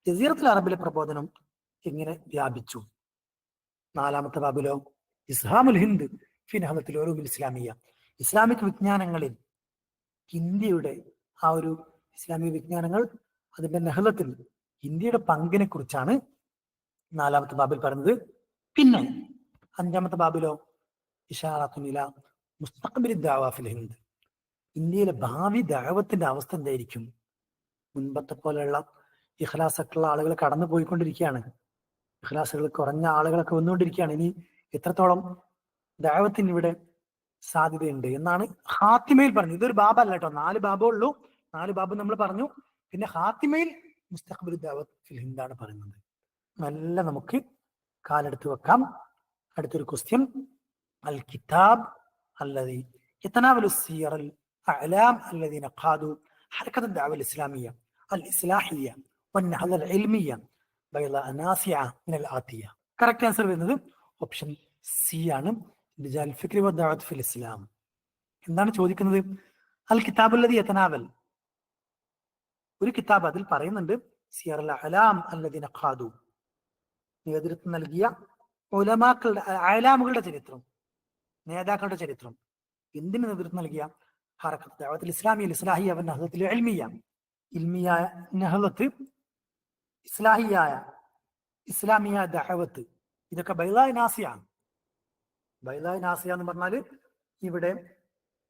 ജസീറത്തുൽ അറബിലെ പ്രബോധനം എങ്ങനെ വ്യാപിച്ചു. നാലാമത്തെ ബാബിലോ ഇസ്ഹാമുൽ ഹിന്ദ് ഫി നഹ്ദത്തുൽ ഉലൂമിൽ ഇസ്ലാമിയ്യ, ഇസ്ലാമിക് വിജ്ഞാനങ്ങളിൽ ഇന്ത്യയുടെ ആ ഒരു ഇസ്ലാമിക വിജ്ഞാനങ്ങൾ അതിന്റെ നഹ്ദത്തിൽ ഇന്ത്യയുടെ പങ്കിനെ കുറിച്ചാണ് നാലാമത്തെ ബാബിൽ പറയുന്നത്. പിന്നെ അഞ്ചാമത്തെ ബാബിലോ ഇശാറത്തുൻ ഇലാ മുസ്തഖ്ബിലി ദഅവ ഫിൽ ഹിന്ദ്, ഇന്ത്യയിലെ ഭാവി ദഅവത്തിന്റെ അവസ്ഥ എന്തായിരിക്കും. മുൻപത്തെ പോലെയുള്ള ഇഖ്ലാസൊക്കെയുള്ള ആളുകൾ കടന്നു പോയിക്കൊണ്ടിരിക്കുകയാണ്, ഇഖ്ലാസുകൾ കുറഞ്ഞ ആളുകളൊക്കെ വന്നുകൊണ്ടിരിക്കുകയാണ്. ഇനി എത്രത്തോളം ദഅവത്തിന് ഇവിടെ സാധ്യതയുണ്ട് എന്നാണ് ഹാത്തിമയിൽ പറഞ്ഞത്. ഇതൊരു ബാബല്ല കേട്ടോ, 4 ബാബേ ഉള്ളൂ. 4 ബാബ് നമ്മൾ പറഞ്ഞു. പിന്നെ ഹാത്തിമയിൽ മുസ്തഖ്ബിൽ ദഅവത്ത് ഫിൽ ഹിന്ദാണ് പറയുന്നത്. നല്ല നമുക്ക് കാലെടുത്ത് വെക്കാം. അടുത്തൊരു ക്വസ്റ്റ്യൻ, അൽ കിതാബ് അല്ലദി യതനാവലു സിയറൽ അഅലാം അല്ലദീന ഖാദു ഹറകത്ത് ദഅവ അൽ ഇസ്ലാമിയ്യ അൽ ഇസ്ലാഹിയ്യ വന്നഹദ അൽ ഇൽമിയ്യ ബൈള നാസിഅ മിനൽ ആതിയ. കറക്റ്റ് ആൻസർ വരുന്നത് ഓപ്ഷൻ സി ആണ്, റിജാൽ ഫിക്രി വ ദഅവത്ത് ഫിൽ ഇസ്ലാം. എന്താണ് ചോദിക്കുന്നത്? അൽ കിതാബ് അല്ലദി യതനാവൽ, ഒരു കിതാബ്, അതിൽ പറയുന്നുണ്ട് സിയറൽ അഅലാം അല്ലദീന ഖാദു, നേതൃത്വം നൽകിയ ഉലമാക്കളുടെ അഅലാമുകളുടെ ചരിത്രം, നേതാക്കളുടെ ചരിത്രം. എന്തിന് നേതൃത്വം നൽകിയ? ഹറകത്ത് ദഅവത്തുൽ ഇസ്ലാമിയ്യ ഇസ്ലാഹിയ്യ വ നഹ്ദത്തുൽ ഇൽമിയ്യ, ഇൽമിയായ നഹ്ദത്ത്, ഇസ്ലാഹിയായ ഇസ്ലാമിയ ദഅവത്ത്, ഇതൊക്കെ ബൈളാ നാസിയ. ബൈളാ നാസിയ എന്ന് പറഞ്ഞാല് ഇവിടെ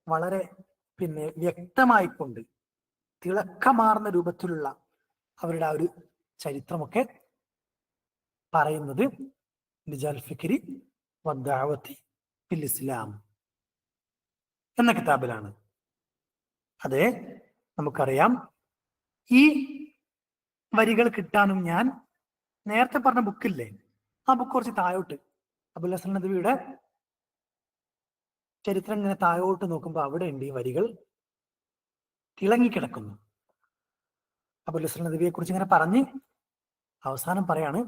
വളരെ വ്യക്തമായിക്കൊണ്ട് തിളക്കമാർന്ന രൂപത്തിലുള്ള അവരുടെ ആ ഒരു ചരിത്രമൊക്കെ പറയുന്നത് റിജാൽ ഫിക്രി വ ദഅവത്തി ഫിൽ ഇസ്ലാം എന്ന കിതാബിലാണ്. അതെ, നമുക്കറിയാം. ഈ വരികൾ കിട്ടാനും ഞാൻ നേരത്തെ പറഞ്ഞ ബുക്കില്ലേ, ആ ബുക്ക് കുറച്ച് താഴോട്ട്, അബുൽ ഹസൻ നദ്വിയുടെ ചരിത്രം ഇങ്ങനെ താഴോട്ട് നോക്കുമ്പോൾ അവിടെ ഉണ്ട് ഈ വരികൾ തിളങ്ങിക്കിടക്കുന്നു. അബുൽ ഹസൻ നദ്വിയെ കുറിച്ച് ഇങ്ങനെ പറഞ്ഞ് അവസാനം പറയാണ്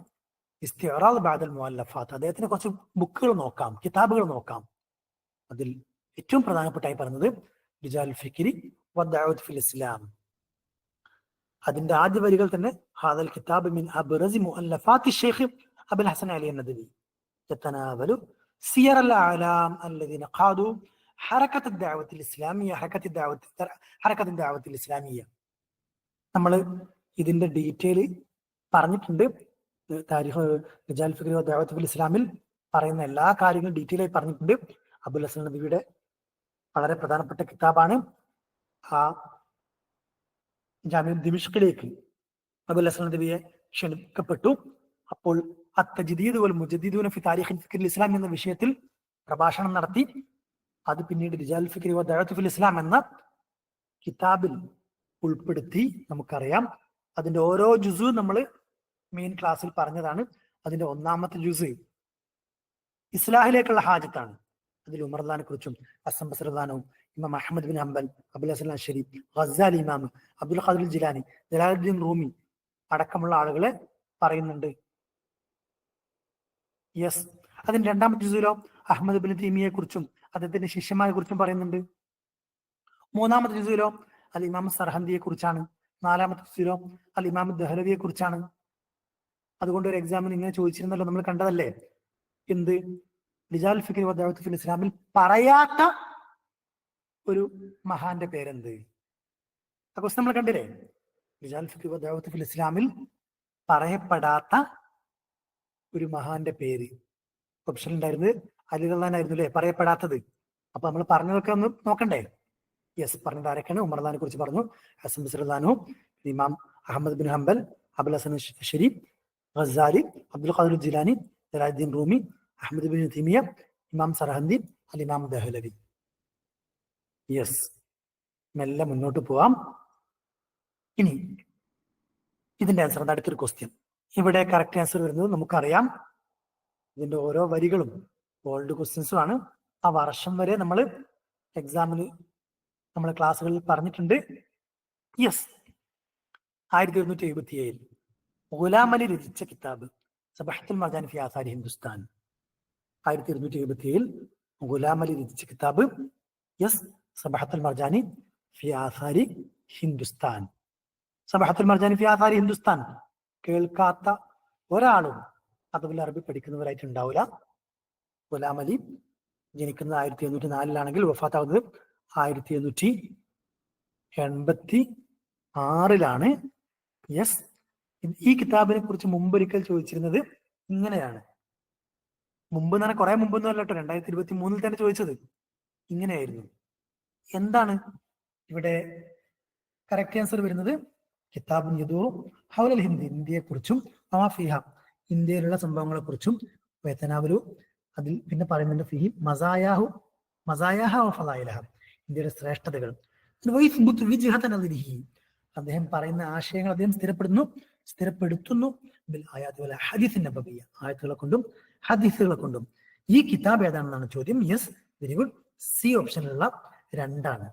ഇസ്തിഅറാദ് ബഅദൽ മുഅല്ലഫാത്ത്, അദ്ദേഹത്തിന് കുറച്ച് ബുക്കുകൾ നോക്കാം, കിതാബുകൾ നോക്കാം. അതിൽ ഏറ്റവും പ്രധാനപ്പെട്ടായി പറയുന്നത് റിജാൽ ഫിക്രി വ ദഅവത്ത് ഫിൽ ഇസ്ലാം. അതിന്റെ ആദ്യ വരികൾ തന്നെ ഹാദൽ കിതാബ് മിൻ അബ്റസി മുഅല്ലഫാത്തി ശൈഖ് അബുൽ ഹസൻ അലി നദ്വി യതനാവലു സിയർ അൽ അഅലാം അല്ലദീന ഖാദു ഹറകത്ത് ദഅവത്തുൽ ഇസ്ലാമിയ്യ ഹറകത്ത് ദഅവത്തുൽ ഇസ്ലാമിയ്യ. നമ്മൾ ഇതിന്റെ ഡീറ്റെയിൽ പറഞ്ഞിട്ടുണ്ട്. താരിഖ് റിജാൽ ഫിക്രി വ ദഅവത്ത് ഫിൽ ഇസ്ലാമിൽ പറയുന്ന എല്ലാ കാര്യങ്ങളും ഡീറ്റെയിൽ ആയി പറഞ്ഞിട്ടുണ്ട്. അബുൽ ഹസൻ നദ്വിയുടെ വളരെ പ്രധാനപ്പെട്ട കിതാബാണ്. ആ ജാമിഉ ദിമിഷ്കിലേക്ക് അബുൽ ഹസൻ നദ്വിയെ ക്ഷണിക്കപ്പെട്ടു. അപ്പോൾ അത്തജ്ദീദ് വൽ മുജദ്ദിദൂന ഫി താരിഖിൽ ഫിക്രിൽ ഇസ്ലാം എന്ന വിഷയത്തിൽ പ്രഭാഷണം നടത്തി. അത് പിന്നീട് റിജാൽ ഫിക്രി വ ദഅവത്ത് ഫിൽ ഇസ്ലാം എന്ന കിതാബിൽ ഉൾപ്പെടുത്തി. നമുക്കറിയാം അതിന്റെ ഓരോ ജുസു നമ്മൾ മെയിൻ ക്ലാസ്സിൽ പറഞ്ഞതാണ്. അതിന്റെ ഒന്നാമത്തെ ജുസ് ഇസ്ലാഹിലേക്കുള്ള ഹാജത്താണ്. അതിൽ ഉമർദാനെ കുറിച്ചും ഹസൻ ബസ്റദാനവും Imam Ahmad bin Hanbal, Abul Hasan Ashari, Ghazali Imam, Abdul Qadir Jilani, Jalaluddin റൂമി അടക്കമുള്ള ആളുകളെ പറയുന്നുണ്ട്. യെസ്. അതിന്റെ രണ്ടാമത്തെ ജുസിലോ അഹ്മദ് ബിൻ തൈമിയെ കുറിച്ചും അദ്ദേഹത്തിന്റെ ശിഷ്യന്മാരെ കുറിച്ചും പറയുന്നുണ്ട്. മൂന്നാമത്തെ ജുസിലോ അൽ ഇമാം സർഹന്ദിയെ കുറിച്ചാണ്. നാലാമത്തെ ജുസിലോ അൽ ഇമാം ദഹ്ലവിയെ കുറിച്ചാണ്. അതുകൊണ്ട് ഒരു എക്സാമിന് ഇങ്ങനെ ചോദിച്ചിരുന്നല്ലോ, നമ്മൾ കണ്ടതല്ലേ, എന്ത് റിജാൽ ഫിക്രി വ ദഅവത്ത് ഫിൽ ഇസ്ലാമിൽ പറയാത്ത ഒരു മഹാന്റെ പേരെന്ത്? ആ ക്വസ്റ്റ്യൻ നമ്മൾ കണ്ടില്ലേ. റിജാൽ ഫിക്രി വ ദഅവത്ത് ഫിൽ ഇസ്ലാമിൽ പറയപ്പെടാത്ത ഒരു മഹാന്റെ പേര് ഓപ്ഷൻ ഉണ്ടായിരുന്നത് അലി റളിയല്ലാഹു അല്ലേ പറയപ്പെടാത്തത്. അപ്പൊ നമ്മൾ പറഞ്ഞതൊക്കെ ഒന്ന് നോക്കണ്ടേ? യെസ്, പറഞ്ഞത് ആരൊക്കെയാണ്? ഉമർദാനെ കുറിച്ച് പറഞ്ഞു, ഹസൻ ബസ്റദാനു, Imam Ahmad bin Hanbal, Abul Hasan Ashari, Ghazali, Abdul Qadir Jilani, Jalaluddin Rumi, Ahmad bin Taymiyya, Imam Sirhindi, അൽ ഇമാം ദഹ്ലവി. യെസ്, മെല്ലെ മുന്നോട്ട് പോവാം. ഇനി ഇതിന്റെ ആൻസർ എന്താ? അടുത്തൊരു ക്വസ്റ്റ്യൻ. ഇവിടെ കറക്റ്റ് ആൻസർ വരുന്നത് നമുക്കറിയാം. ഇതിന്റെ ഓരോ വരികളും ഓൾഡ് ക്വസ്റ്റ്യൻസും ആണ്. ആ വർഷം വരെ നമ്മൾ എക്സാമിന് നമ്മുടെ ക്ലാസ്സുകളിൽ പറഞ്ഞിട്ടുണ്ട്. യെസ്, 1177 ഗുലാം അലി രചിച്ച കിതാബ് സബഹത്തുൽ മർജാൻ ഫി ആസാരി ഹിന്ദുസ്ഥാൻ. 1277 ഗുലാം അലി രചിച്ച കിതാബ് യെസ് സബഹത്തുൽ മർജാനി ഫി ആസാരി ഹിന്ദുസ്ഥാൻ. സബഹത്തുൽ മർജാനി ഫി ആസാരി ഹിന്ദുസ്ഥാൻ കേൾക്കാത്ത ഒരാളും അതുൽ അറബി പഠിക്കുന്നവരായിട്ട് ഉണ്ടാവില്ല. ഗുലാം അലി ജനിക്കുന്നത് 1804 വഫാത്താവുന്നത് 1886. യെസ്, ഈ കിതാബിനെ കുറിച്ച് മുമ്പൊരിക്കൽ ചോദിച്ചിരുന്നത് ഇങ്ങനെയാണ്. മുമ്പ് എന്ന് പറഞ്ഞാൽ കുറെ മുമ്പൊന്നും അല്ല കേട്ടോ, 2023 തന്നെ ചോദിച്ചത് ഇങ്ങനെയായിരുന്നു. എന്താണ് ഇവിടെ കറക്റ്റ് ആൻസർ വരുന്നത്? കിതാബുൻ യദൂറു ഹൗലൽ ഹിന്ദ്, ഇന്ത്യയെ കുറിച്ചും ഫിഹ, ഇന്ത്യയിലുള്ള സംഭവങ്ങളെ കുറിച്ചും, വേതനാവലു, അതിൽ പിന്നെ പറയുന്നുണ്ട് ഫിഹി മസായാഹു മസായാഹ ഫളായിലഹ, ഇന്ത്യയുടെ ശ്രേഷ്ഠതകൾ. അദ്ദേഹം പറയുന്ന ആശയങ്ങൾ അദ്ദേഹം സ്ഥിരപ്പെടുത്തുന്നു ബിൽ ആയാത്ത് വൽ ഹദീസ് നബവിയ്യ, ആയത്തുകളെ കൊണ്ടും ഹദീസുകളെ കൊണ്ടും. ഈ കിതാബ് ഏതാണെന്നാണ് ചോദ്യം. Yes, very good. സി ഓപ്ഷനിലുള്ള 2ആണ്.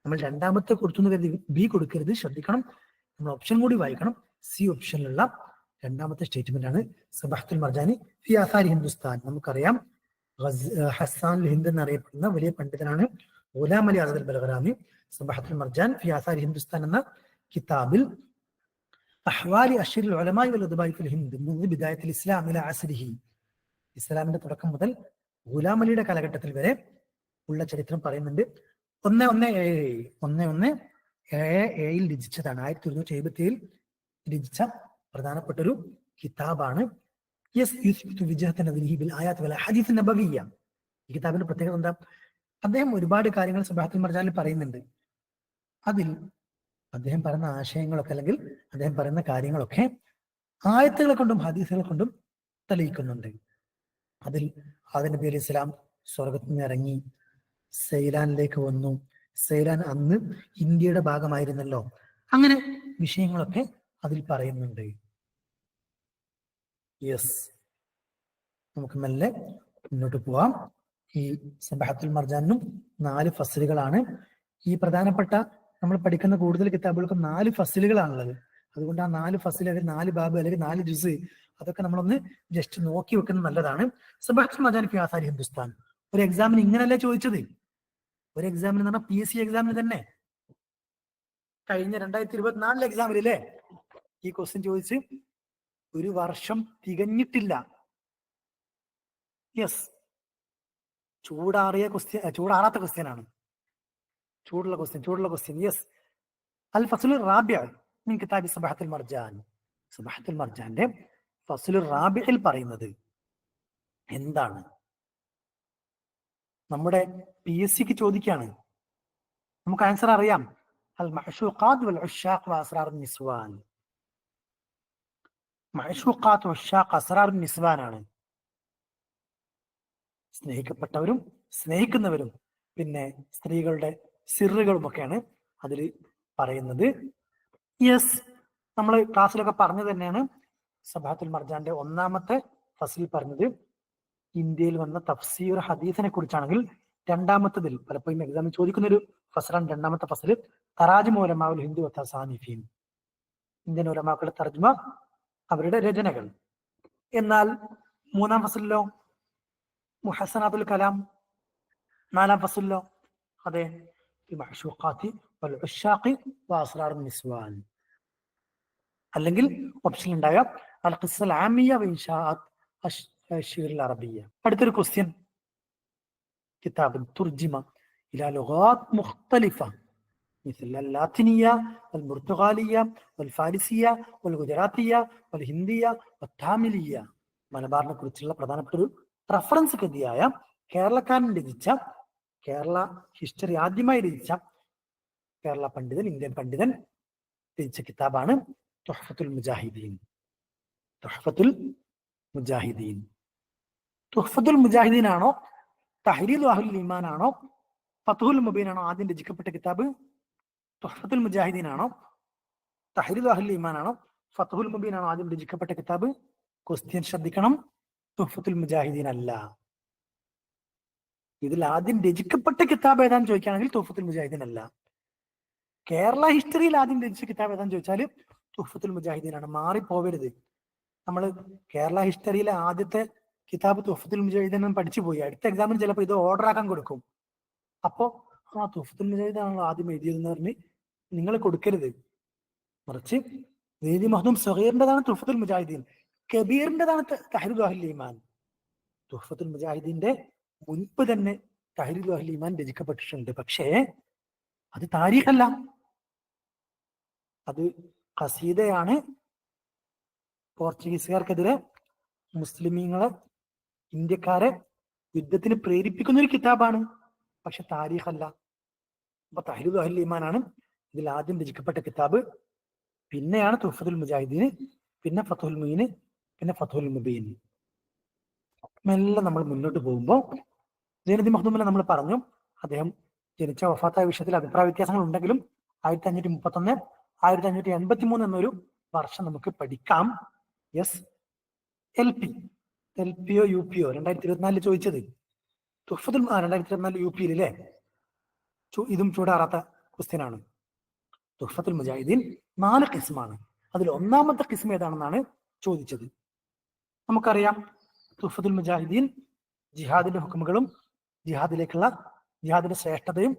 നമ്മൾ രണ്ടാമത്തെ കൊടുത്തു കരുതി ബി കൊടുക്കരുത്, ശ്രദ്ധിക്കണം. നമ്മൾ ഓപ്ഷൻ കൂടി വായിക്കണം. സി ഓപ്ഷനിലുള്ള രണ്ടാമത്തെ സ്റ്റേറ്റ്മെന്റ് ആണ് സബഹത്തുൽ മർജാനി ഫി ആസാരി ഹിന്ദുസ്ഥാൻ. നമുക്കറിയാം ഹസ്സാൻ ഹിന്ദ് എന്നറിയപ്പെടുന്ന വലിയ പണ്ഡിതനാണ് ഗുലാം അലി ആസാദ് ബൽഗറാമി. സബഹത്തുൽ മർജാൻ ഫി ആസാരി ഹിന്ദുസ്ഥാൻ എന്ന കിതാബിൽ അഹ്വാലി അശ്ശരിൽ ഉലമാഇ വൽ ഉദബാഇ ഫിൽ ഹിന്ദ് മുൻദ് ബിദായത്തിൽ ഇസ്ലാം ഇലാ അസ്രിഹി, ഇസ്ലാമിന്റെ തുടക്കം മുതൽ ഗുലാം അലിയുടെ കാലഘട്ടത്തിൽ വരെ ഉള്ള ചരിത്രം പറയുന്നുണ്ട്. 1177 രചിച്ചതാണ്. 1977 രചിച്ച പ്രധാനപ്പെട്ട ഒരു കിതാബാണ്. യെസ്, ഹദീസ് നബവിയ്യ. ഈ കിതാബിന്റെ പ്രത്യേകത എന്താ? അദ്ദേഹം ഒരുപാട് കാര്യങ്ങൾ സബഹത്തുൽ മർജാനിൽ പറയുന്നുണ്ട്. അതിൽ അദ്ദേഹം പറയുന്ന ആശയങ്ങളൊക്കെ അല്ലെങ്കിൽ അദ്ദേഹം പറയുന്ന കാര്യങ്ങളൊക്കെ ആയത്തുകളെ കൊണ്ടും ഹദീസുകളെ കൊണ്ടും തെളിയിക്കുന്നുണ്ട്. അതിന്റെ പേരിൽ ഇസ്ലാം സ്വർഗത്തിൽ നിന്ന് ഇറങ്ങി സെയ്ലാനിലേക്ക് വന്നു. സെയ്ലാൻ അന്ന് ഇന്ത്യയുടെ ഭാഗമായിരുന്നല്ലോ. അങ്ങനെ വിഷയങ്ങളൊക്കെ അതിൽ പറയുന്നുണ്ട്. യെസ്, നമുക്ക് മെല്ലെ മുന്നോട്ട് പോവാം. ഈ സബഹത്തുൽ മർജാനും 4 ഫസ്ലുകളാണ്. ഈ പ്രധാനപ്പെട്ട നമ്മൾ പഠിക്കുന്ന കൂടുതൽ കിതാബുകൾക്ക് 4 ഫസ്ലുകളാണുള്ളത്. അതുകൊണ്ട് ആ 4 ഫസ്ൽ അല്ലെങ്കിൽ 4 ബാബ് അല്ലെങ്കിൽ 4 ജുസ് അതൊക്കെ നമ്മളൊന്ന് ജസ്റ്റ് നോക്കി വെക്കുന്നത് നല്ലതാണ്. സബഹത്തുൽ മർജാൻ ഫി ആസാരി ഹിന്ദുസ്ഥാൻ ഒരു എക്സാമിന് ഇങ്ങനല്ലേ ചോദിച്ചത്. ഒരു എക്സാമിന് എന്ന് പറഞ്ഞാൽ PSC എക്സാമിന് തന്നെ കഴിഞ്ഞ 2024 എക്സാമിലല്ലേ ഈ ക്വസ്റ്റ്യൻ ചോദിച്ച്. ഒരു വർഷം തികഞ്ഞിട്ടില്ല. യെസ്, ചൂടാറാത്ത ക്വസ്റ്റ്യൻ ആണ്. ചൂടുള്ള ക്വസ്റ്റ്യൻ. യെസ്, അൽ ഫസ്ലുർ റാബിഅ മിൻ കിതാബി സബഹത്തുൽ മർജാൻ. സബഹത്തുൽ മർജാന്റെ ഫസ്ലുർ റാബിഅയിൽ പറയുന്നത് എന്താണ്? നമ്മുടെ PSCക്ക് ചോദിക്കാണ്. നമുക്ക് ആൻസർ അറിയാം. അൽ മഅ്ശൂഖാത്ത് വൽ ഉശ്ശാഖ് വഅസ്റാർ നിസ്വാൻ. മഅ്ശൂഖാത്ത് ഉശ്ശാഖ് അസ്റാർ നിസ്വാൻ ആണ്. സ്നേഹിക്കപ്പെട്ടവരും സ്നേഹിക്കുന്നവരും പിന്നെ സ്ത്രീകളുടെ സിറുകളും ഒക്കെയാണ് അതിൽ പറയുന്നത്. യെസ്, നമ്മൾ ക്ലാസ്സിലൊക്കെ പറഞ്ഞു തന്നെയാണ്. സബഹത്തുൽ മർജാന്റെ 1ാമത്തെ ഫസ്ലിൽ പറഞ്ഞത് ഇന്ത്യയിൽ വന്ന തഫ്സീർ ഹദീസിനെ കുറിച്ചാണെങ്കിൽ, 2ാമത്തതിൽ പലപ്പോഴും എക്സാമിൽ ചോദിക്കുന്ന ഒരു ഫസലാണ് 2ാമത്തെ ഫസല് തറാജിമ ഉലമാഉൽ ഹിന്ദ് വ തസാനിഫീൻ, ഇന്ത്യൻ ഉലമാക്കളുടെ തർജ്മ, അവരുടെ രചനകൾ. എന്നാൽ 3ാം ഫസലിലോ മുഹസനാത്തുൽ കലാം, 4ാം ഫസലിലോ അതെ മഅ്ശൂഖാത്തി വൽ ഉശ്ശാഖി വ അസ്റാർ നിസ്വാൻ. അല്ലെങ്കിൽ ഓപ്ഷൻ ഉണ്ടായ അൽ ഖിസ്സൽ ആമിയ വ ഇൻഷാഅത്ത് അശ്ശിർ അറബിയ. അടുത്തൊരു ക്വസ്റ്റ്യൻ, കിതാബ് തുർജിമ ഇലാ ലുഗാത്ത് മുഖ്തലിഫ مثل اللاتينية والبرتغالية والفارسية والഗുജറാത്തിയ والഹിന്ദിയ والتامിലിയ. മലബാറിനെ കുറിച്ചുള്ള പ്രധാനപ്പെട്ട ഒരു റഫറൻസ് കൃതിയായ കേരളക്കാരൻ രചിച്ച, കേരള ഹിസ്റ്ററി ആദ്യമായി രചിച്ച കേരള പണ്ഡിതൻ, ഇന്ത്യൻ പണ്ഡിതൻ രചിച്ച കിതാബാണ് തുഹ്ഫത്തുൽ മുജാഹിദീൻ. തുഹ്ഫത്തുൽ മുജാഹിദീൻ. തുഹ്ഫത്തുൽ മുജാഹിദീൻ ആണോ തഹ്രീദുൽ അഹ്ലുൽ ഈമാൻ ആണോ ഫത്ഹുൽ മുബീൻ ആണോ ആദ്യം രചിക്കപ്പെട്ട കിതാബ്? തുഹ്ഫത്തുൽ മുജാഹിദീൻ ആണോ തഹ്രീദുൽ അഹ്ലുൽ ഈമാൻ ആണോ ഫത്ഹുൽ മുബീൻ ആണോ ആദ്യം രചിക്കപ്പെട്ട കിതാബ്? ക്വസ്റ്റ്യൻ ശ്രദ്ധിക്കണം, തുഹ്ഫത്തുൽ മുജാഹിദീൻ അല്ല. ഇതിൽ ആദ്യം രചിക്കപ്പെട്ട കിതാബ് ഏതാന്ന് ചോദിക്കുകയാണെങ്കിൽ തുഹ്ഫത്തുൽ മുജാഹിദീൻ അല്ല. കേരള ഹിസ്റ്ററിയിൽ ആദ്യം രചിച്ച കിതാബ് ഏതാന്ന് ചോദിച്ചാൽ തുഹ്ഫത്തുൽ മുജാഹിദീൻ ആണ്. മാറിപ്പോവരുത്. നമ്മൾ കേരള ഹിസ്റ്ററിയിലെ ആദ്യത്തെ കിതാബ് തുഹ്ഫത്തുൽ മുജാഹിദീൻ പഠിച്ചു പോയി. അടുത്ത എക്സാമിന് ചിലപ്പോൾ ഇത് ഓർഡർ ആക്കാൻ കൊടുക്കും. അപ്പോ തുഹ്ഫത്തുൽ മുജാഹിദീൻ ആണല്ലോ ആദ്യം എഴുതിയതെന്ന് പറഞ്ഞ് നിങ്ങൾ കൊടുക്കരുത്. മറിച്ച് സയ്യിദി മഖ്ദൂം സഗീറിന്റേതാണ് തുഹ്ഫത്തുൽ മുജാഹിദീൻ, കബീറിന്റേതാണ് തഹ്രീർ അഹ്ലുൽ ഈമാൻ. തുഹ്ഫത്തുൽ മുജാഹിദീന്റെ മുൻപ് തന്നെ തഹ്രീർ അഹ്ലുൽ ഈമാൻ രചിക്കപ്പെട്ടിട്ടുണ്ട്. പക്ഷേ അത് താരീഖല്ല, അത് ഖസീദയാണ്. പോർച്ചുഗീസുകാർക്കെതിരെ മുസ്ലിമീങ്ങളെ, ഇന്ത്യക്കാരെ യുദ്ധത്തിന് പ്രേരിപ്പിക്കുന്ന ഒരു കിതാബാണ്. പക്ഷെ താരീഖല്ല. അപ്പൊ തഹ്രീർ അഹ്ലുൽ ഈമാനാണ് ഇതിൽ ആദ്യം രചിക്കപ്പെട്ട കിതാബ്. പിന്നെയാണ് തുഹ്ഫത്തുൽ മുജാഹിദീൻ, പിന്നെ ഫത്ഹുൽ മുഈൻ, പിന്നെ ഫത്ഹുൽ മുബീൻ. മെല്ലെ നമ്മൾ മുന്നോട്ട് പോകുമ്പോൾ സൈനുദ്ദീൻ മഖ്ദൂമിനെ നമ്മൾ പറഞ്ഞു, അദ്ദേഹം ജനിച്ച വഫാത്തായ വിഷയത്തിൽ അഭിപ്രായ വ്യത്യാസങ്ങൾ ഉണ്ടെങ്കിലും 1531 1583 എന്നൊരു വർഷം നമുക്ക് പഠിക്കാം. യെസ്, LPO UPO 2024 ചോദിച്ചത് തുഹ്ഫത്തുൽ 2024 UP അല്ലേ? ഇതും ചൂടാറാത്ത ക്വസ്റ്റ്യൻ ആണ്. തുഹ്ഫത്തുൽ മുജാഹിദീൻ 4 കിസ്മാണ്. അതിൽ ഒന്നാമത്തെ കിസ്മ ഏതാണെന്നാണ് ചോദിച്ചത്. നമുക്കറിയാം തുഹ്ഫത്തുൽ മുജാഹിദീൻ ജിഹാദിന്റെ ഹുക്മുകളും ജിഹാദിന്റെ ശ്രേഷ്ഠതയും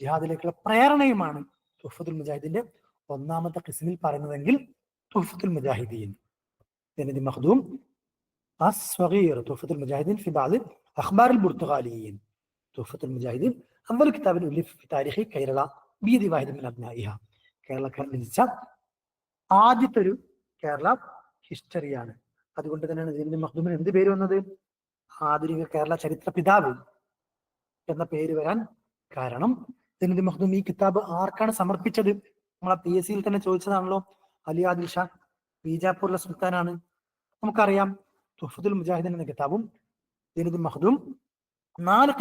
ജിഹാദിലേക്കുള്ള പ്രേരണയുമാണ് തുഹ്ഫത്തുൽ മുജാഹിദീന്റെ ഒന്നാമത്തെ കിസ്മിൽ പറയുന്നതെങ്കിൽ തുഹ്ഫത്തുൽ മുജാഹിദീൻ സയ്യിദി മഖ്ദൂം الصغير تحفة المجاهدين في بعض أخبار البرتغاليين. تحفة المجاهدين أول كتاب ألف في تاريخ കേരള بيد واحد من أبنائها. കേരളക്കാർ രചിച്ച ആദ്യത്തെ ഒരു കേരള ഹിസ്റ്ററിയാണ്. അതുകൊണ്ട് തന്നെയാണ് സയ്യിദി മഖ്ദൂമിന് എന്ത് പേര് വന്നത്? ആധുനിക കേരള ചരിത്ര പിതാവ് എന്ന പേര് വരാൻ കാരണം സയ്യിദി മഖ്ദൂം ഈ കിതാബ് ആർക്കാണ് സമർപ്പിച്ചത്? നമ്മളെ PSCയിൽ തന്നെ ചോദിച്ചതാണല്ലോ. അലി ആദിൽ ഷാ ബീജാപ്പൂരിലെ സുൽത്താനാണ്. നമുക്കറിയാം തുഹ്ഫത്തുൽ മുജാഹിദീൻ എന്ന കിതാബും സയ്യിദി മഖ്ദൂം 4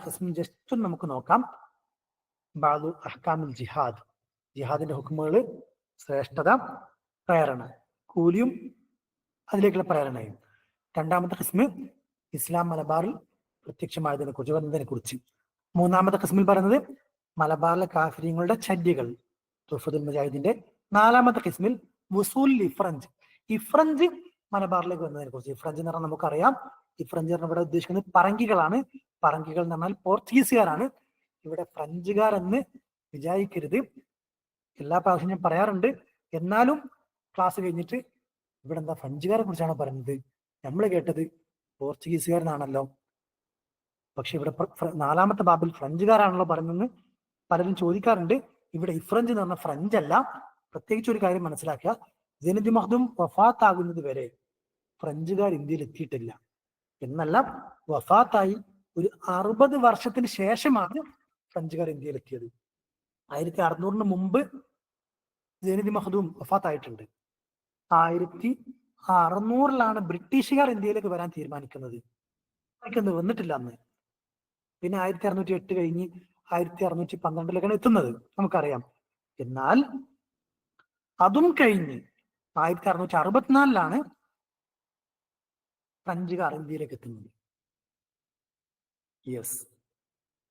കിസ്മും ജസ്റ്റ് നമുക്ക് നോക്കാം. ബഅദു അഹ്കാമുൽ ജിഹാദ്, ജിഹാദിന്റെ ഹുക്മുകൾ, ശ്രേഷ്ഠത, പ്രേരണ, കൂലിയും അതിലേക്കുള്ള പ്രേരണയും. രണ്ടാമത്തെ കിസ്മ് ഇസ്ലാം മലബാറിൽ പ്രത്യക്ഷമായതിനെ കുറിച്ച്, വന്നതിനെ കുറിച്ച്. മൂന്നാമത്തെ കിസ്മിൽ പറയുന്നത് മലബാറിലെ കാഫിര്യങ്ങളുടെ ചര്യകൾ, തുഹ്ഫത്തുൽ മുജാഹിദീന്റെ. നാലാമത്തെ കിസ്മിൽ വുസൂൽ ഇഫ്രഞ്ച് മലബാറിലേക്ക് വന്നതിനെ കുറിച്ച്. ഇഫ്രഞ്ച് എന്ന് പറഞ്ഞാൽ നമുക്കറിയാം, ഇഫ്രഞ്ച് എന്ന് ഇവിടെ ഉദ്ദേശിക്കുന്നത് പറങ്കികളാണ്. പറങ്കികൾ എന്ന് പറഞ്ഞാൽ പോർച്ചുഗീസുകാരാണ്. ഇവിടെ ഫ്രഞ്ചുകാർ എന്ന് വിചാരിക്കരുത്. എല്ലാ പ്രാവശ്യം ഞാൻ പറയാറുണ്ട്, എന്നാലും ക്ലാസ് കഴിഞ്ഞിട്ട് ഇവിടെ എന്താ ഫ്രഞ്ചുകാരെ കുറിച്ചാണ് പറയുന്നത്, നമ്മൾ കേട്ടത് പോർച്ചുഗീസുകാരെന്നാണല്ലോ. പക്ഷെ ഇവിടെ നാലാമത്തെ ബാബിൽ ഫ്രഞ്ചുകാരാണല്ലോ പറയുന്നത് പലരും ചോദിക്കാറുണ്ട്. ഇവിടെ ഇഫ്രഞ്ച് എന്ന് പറഞ്ഞ ഫ്രഞ്ച് അല്ല. പ്രത്യേകിച്ച് ഒരു കാര്യം മനസ്സിലാക്കുക, സയ്യിദി മഖ്ദൂം വഫാത്താകുന്നത് വരെ ഫ്രഞ്ചുകാർ ഇന്ത്യയിൽ എത്തിയിട്ടില്ല. എന്നല്ല, വഫാത്തായി ഒരു 60 വർഷത്തിന് ശേഷമാണ് ഫ്രഞ്ചുകാർ ഇന്ത്യയിൽ എത്തിയത്. 1600 മുമ്പ് സയ്യിദി മഖ്ദൂം വഫാത്തായിട്ടുണ്ട്. 1600 ബ്രിട്ടീഷുകാർ ഇന്ത്യയിലേക്ക് വരാൻ തീരുമാനിക്കുന്നത്. വന്നിട്ടില്ല അന്ന്. പിന്നെ 1608 കഴിഞ്ഞ് 1612 എത്തുന്നത് നമുക്കറിയാം. എന്നാൽ അതും കഴിഞ്ഞ് 1664 ഫ്രഞ്ചുകാർ ഇന്ത്യയിലേക്ക് എത്തുന്നത്. യെസ്,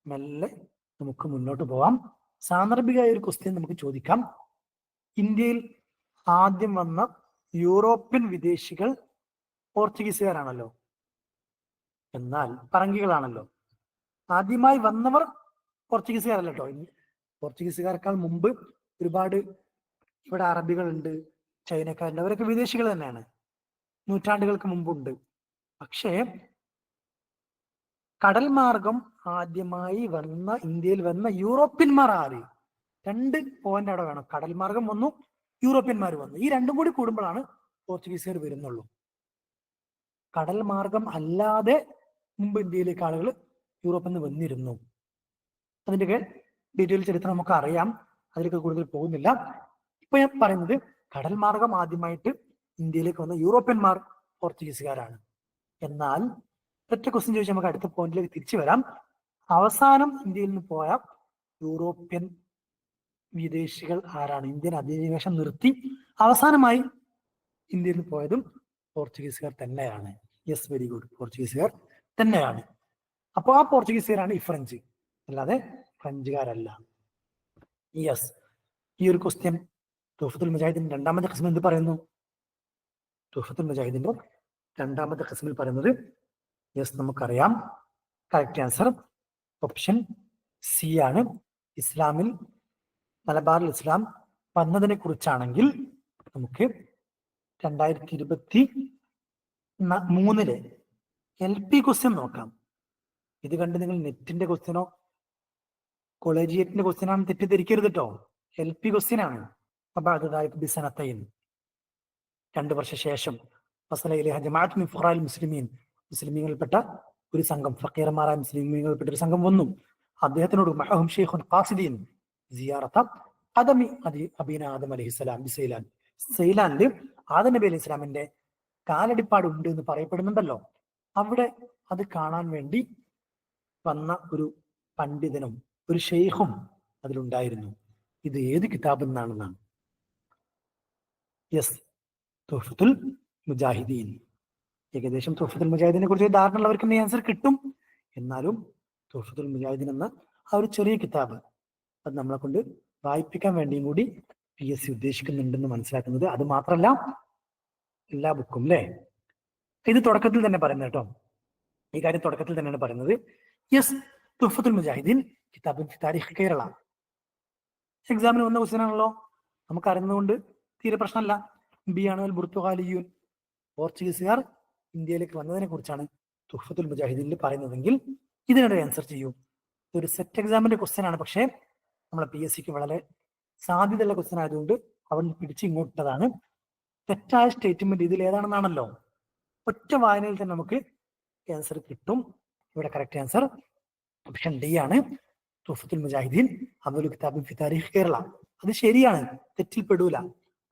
മെല്ലെ നമുക്ക് മുന്നോട്ട് പോവാം. സാന്ദർഭികമായ ഒരു ക്വസ്റ്റ്യൻ നമുക്ക് ചോദിക്കാം. ഇന്ത്യയിൽ ആദ്യം വന്ന യൂറോപ്യൻ വിദേശികൾ പോർച്ചുഗീസുകാരാണല്ലോ, എന്നാൽ പറങ്കികളാണല്ലോ. ആദ്യമായി വന്നവർ പോർച്ചുഗീസുകാരല്ല കേട്ടോ. പോർച്ചുഗീസുകാരെക്കാൾ മുമ്പ് ഒരുപാട് ഇവിടെ അറബികളുണ്ട്, ചൈനക്കാരുണ്ട്, അവരൊക്കെ വിദേശികൾ തന്നെയാണ്, നൂറ്റാണ്ടുകൾക്ക് മുമ്പുണ്ട്. പക്ഷേ കടൽ മാർഗം ആദ്യമായി വന്ന ഇന്ത്യയിൽ വന്ന യൂറോപ്യന്മാർ ആര്? 2 പോയിന്റ് അവിടെ വേണം. കടൽ മാർഗം വന്നു, യൂറോപ്യന്മാർ വന്നു. ഈ രണ്ടും കൂടി കൂടുമ്പോഴാണ് പോർച്ചുഗീസുകാർ വരുന്നുള്ളൂ. കടൽ മാർഗം അല്ലാതെ മുമ്പ് ഇന്ത്യയിലേക്ക് ആളുകൾ യൂറോപ്പിൽ നിന്ന് വന്നിരുന്നു. അതിന്റെ ഡീറ്റെയിൽ ചരിത്രം നമുക്ക് അറിയാം, അതിലേക്ക് കൂടുതൽ പോകുന്നില്ല. ഇപ്പൊ ഞാൻ പറയുന്നത് കടൽ മാർഗം ആദ്യമായിട്ട് ഇന്ത്യയിലേക്ക് വന്ന യൂറോപ്യന്മാർ പോർച്ചുഗീസുകാരാണ്. എന്നാൽ ഒറ്റ ക്വസ്റ്റ്യൻ ചോദിച്ചാൽ നമുക്ക് അടുത്ത പോയിന്റിലേക്ക് തിരിച്ചു വരാം. അവസാനം ഇന്ത്യയിൽ നിന്ന് പോയ യൂറോപ്യൻ വിദേശികൾ ആരാണ്? ഇന്ത്യൻ അധിനിവേശം നിർത്തി അവസാനമായി ഇന്ത്യയിൽ നിന്ന് പോയതും പോർച്ചുഗീസുകാർ തന്നെയാണ്. യെസ്, വെരി ഗുഡ്, പോർച്ചുഗീസുകാർ തന്നെയാണ്. അപ്പോൾ ആ പോർച്ചുഗീസുകാരാണ് ഈ ഫ്രഞ്ച്, അല്ലാതെ ഫ്രഞ്ചുകാരല്ല. യെസ്, ഈ ഒരു ക്വസ്റ്റ്യൻ തുഹ്ഫത്തുൽ മുജാഹിദീൻ രണ്ടാമത്തെ ഖിസ്മിൽ എന്ത് പറയുന്നു? തുഹ്ഫത്തുൽ മുജാഹിദീന്റെ രണ്ടാമത്തെ ഖിസ്മിൽ പറയുന്നത് യെസ്, നമുക്കറിയാം. കറക്റ്റ് ആൻസർ ഓപ്ഷൻ സി ആണ്. ഇസ്ലാമിൽ മലബാറിൽ ഇസ്ലാം വന്നതിനെ കുറിച്ചാണെങ്കിൽ നമുക്ക് 2023 LP ക്വസ്റ്റ്യൻ നോക്കാം. ഇത് കണ്ട് നിങ്ങൾ നെറ്റിന്റെ ക്വസ്റ്റ്യനോ കോളേജിയറ്റിന്റെ ക്വസ്റ്റ്യൻ ആണെന്ന് തെറ്റിദ്ധരിക്കരുത് കേട്ടോ. LP ക്വസ്റ്റ്യൻ ആണ്. അപ്പൊ അതായത് ബിസനത്തൈൻ 2 വർഷ ശേഷം മുസ്ലിമീങ്ങളിൽപ്പെട്ട ഒരു സംഘം, ഫക്കീറന്മാരായ മുസ്ലിമീങ്ങളിൽപ്പെട്ട ഒരു സംഘം വന്നു. അദ്ദേഹത്തിനോട് മഅഹും ശൈഖുൻ ഖാസിദീൻ സിയാറത ഖദമി അബീന ആദം അലൈഹിസ്സലാം ബിസൈലാൻ, സെയ്ലാനില് ആദം നബി അലൈഹി ഇസ്ലാമിന്റെ കാലടിപ്പാട് ഉണ്ട് എന്ന് പറയപ്പെടുന്നുണ്ടല്ലോ. അവിടെ അത് കാണാൻ വേണ്ടി വന്ന ഒരു പണ്ഡിതനും ഒരു ഷെയ്ഖും അതിലുണ്ടായിരുന്നു. ഇത് ഏത് കിതാബിൽ നിന്നാണെന്നാണ്? യെസ്, തുഹ്ഫത്തുൽ മുജാഹിദീൻ. ഏകദേശം തുഹ്ഫത്തുൽ മുജാഹിദീനെ കുറിച്ച് ധാരണയുള്ളവർക്ക് ഈ ആൻസർ കിട്ടും. എന്നാലും തുഹ്ഫത്തുൽ മുജാഹിദീൻ എന്ന ആ ഒരു ചെറിയ കിതാബ് അത് നമ്മളെ കൊണ്ട് വായിപ്പിക്കാൻ വേണ്ടിയും കൂടി PSC ഉദ്ദേശിക്കുന്നുണ്ടെന്ന് മനസ്സിലാക്കുന്നത്. അത് മാത്രമല്ല എല്ലാ ബുക്കും അല്ലേ, ഇത് തുടക്കത്തിൽ തന്നെ പറയുന്നത് കേട്ടോ. ഈ കാര്യം തുടക്കത്തിൽ തന്നെയാണ് പറയുന്നത്. യെസ്, തുഹ്ഫത്തുൽ മുജാഹിദീൻ കിതാബുൻ ഫി താരിഖ് കേരള. എക്സാമിന് വന്ന ക്വസ്റ്റ്യൻ ആണല്ലോ, നമുക്ക് അറിയുന്നതുകൊണ്ട് തീരെ പ്രശ്നമല്ല. ബിയാണ് അൽ ബുർത്തുഗാലിയൂൻ, പോർച്ചുഗീസുകാർ ഇന്ത്യയിലേക്ക് വന്നതിനെ കുറിച്ചാണ് തുഹ്ഫത്തുൽ മുജാഹിദീനിൽ പറയുന്നതെങ്കിൽ ഇതിനൊരു ആൻസർ ചെയ്യൂ. ഇതൊരു സെറ്റ് എക്സാമിന്റെ ക്വസ്റ്റ്യൻ ആണ്, പക്ഷേ നമ്മളെ PSCക്ക് വളരെ സാധ്യതയുള്ള ക്വസ്റ്റ്യൻ ആയതുകൊണ്ട് അവൻ പിടിച്ച് ഇങ്ങോട്ടതാണ്. തെറ്റായ സ്റ്റേറ്റ്മെന്റ് ഇതിൽ ഏതാണെന്നാണല്ലോ. ഒറ്റ വായനയിൽ തന്നെ നമുക്ക് ആൻസർ കിട്ടും. ഇവിടെ കറക്റ്റ് ആൻസർ ഓപ്ഷൻ D ആണ്. തുഹ്ഫത്തുൽ മുജാഹിദീൻ അവ്വലു കിതാബിൻ ഫി താരിഖ് കേരള. അത് ശരിയാണ്, തെറ്റിൽ പെടൂല.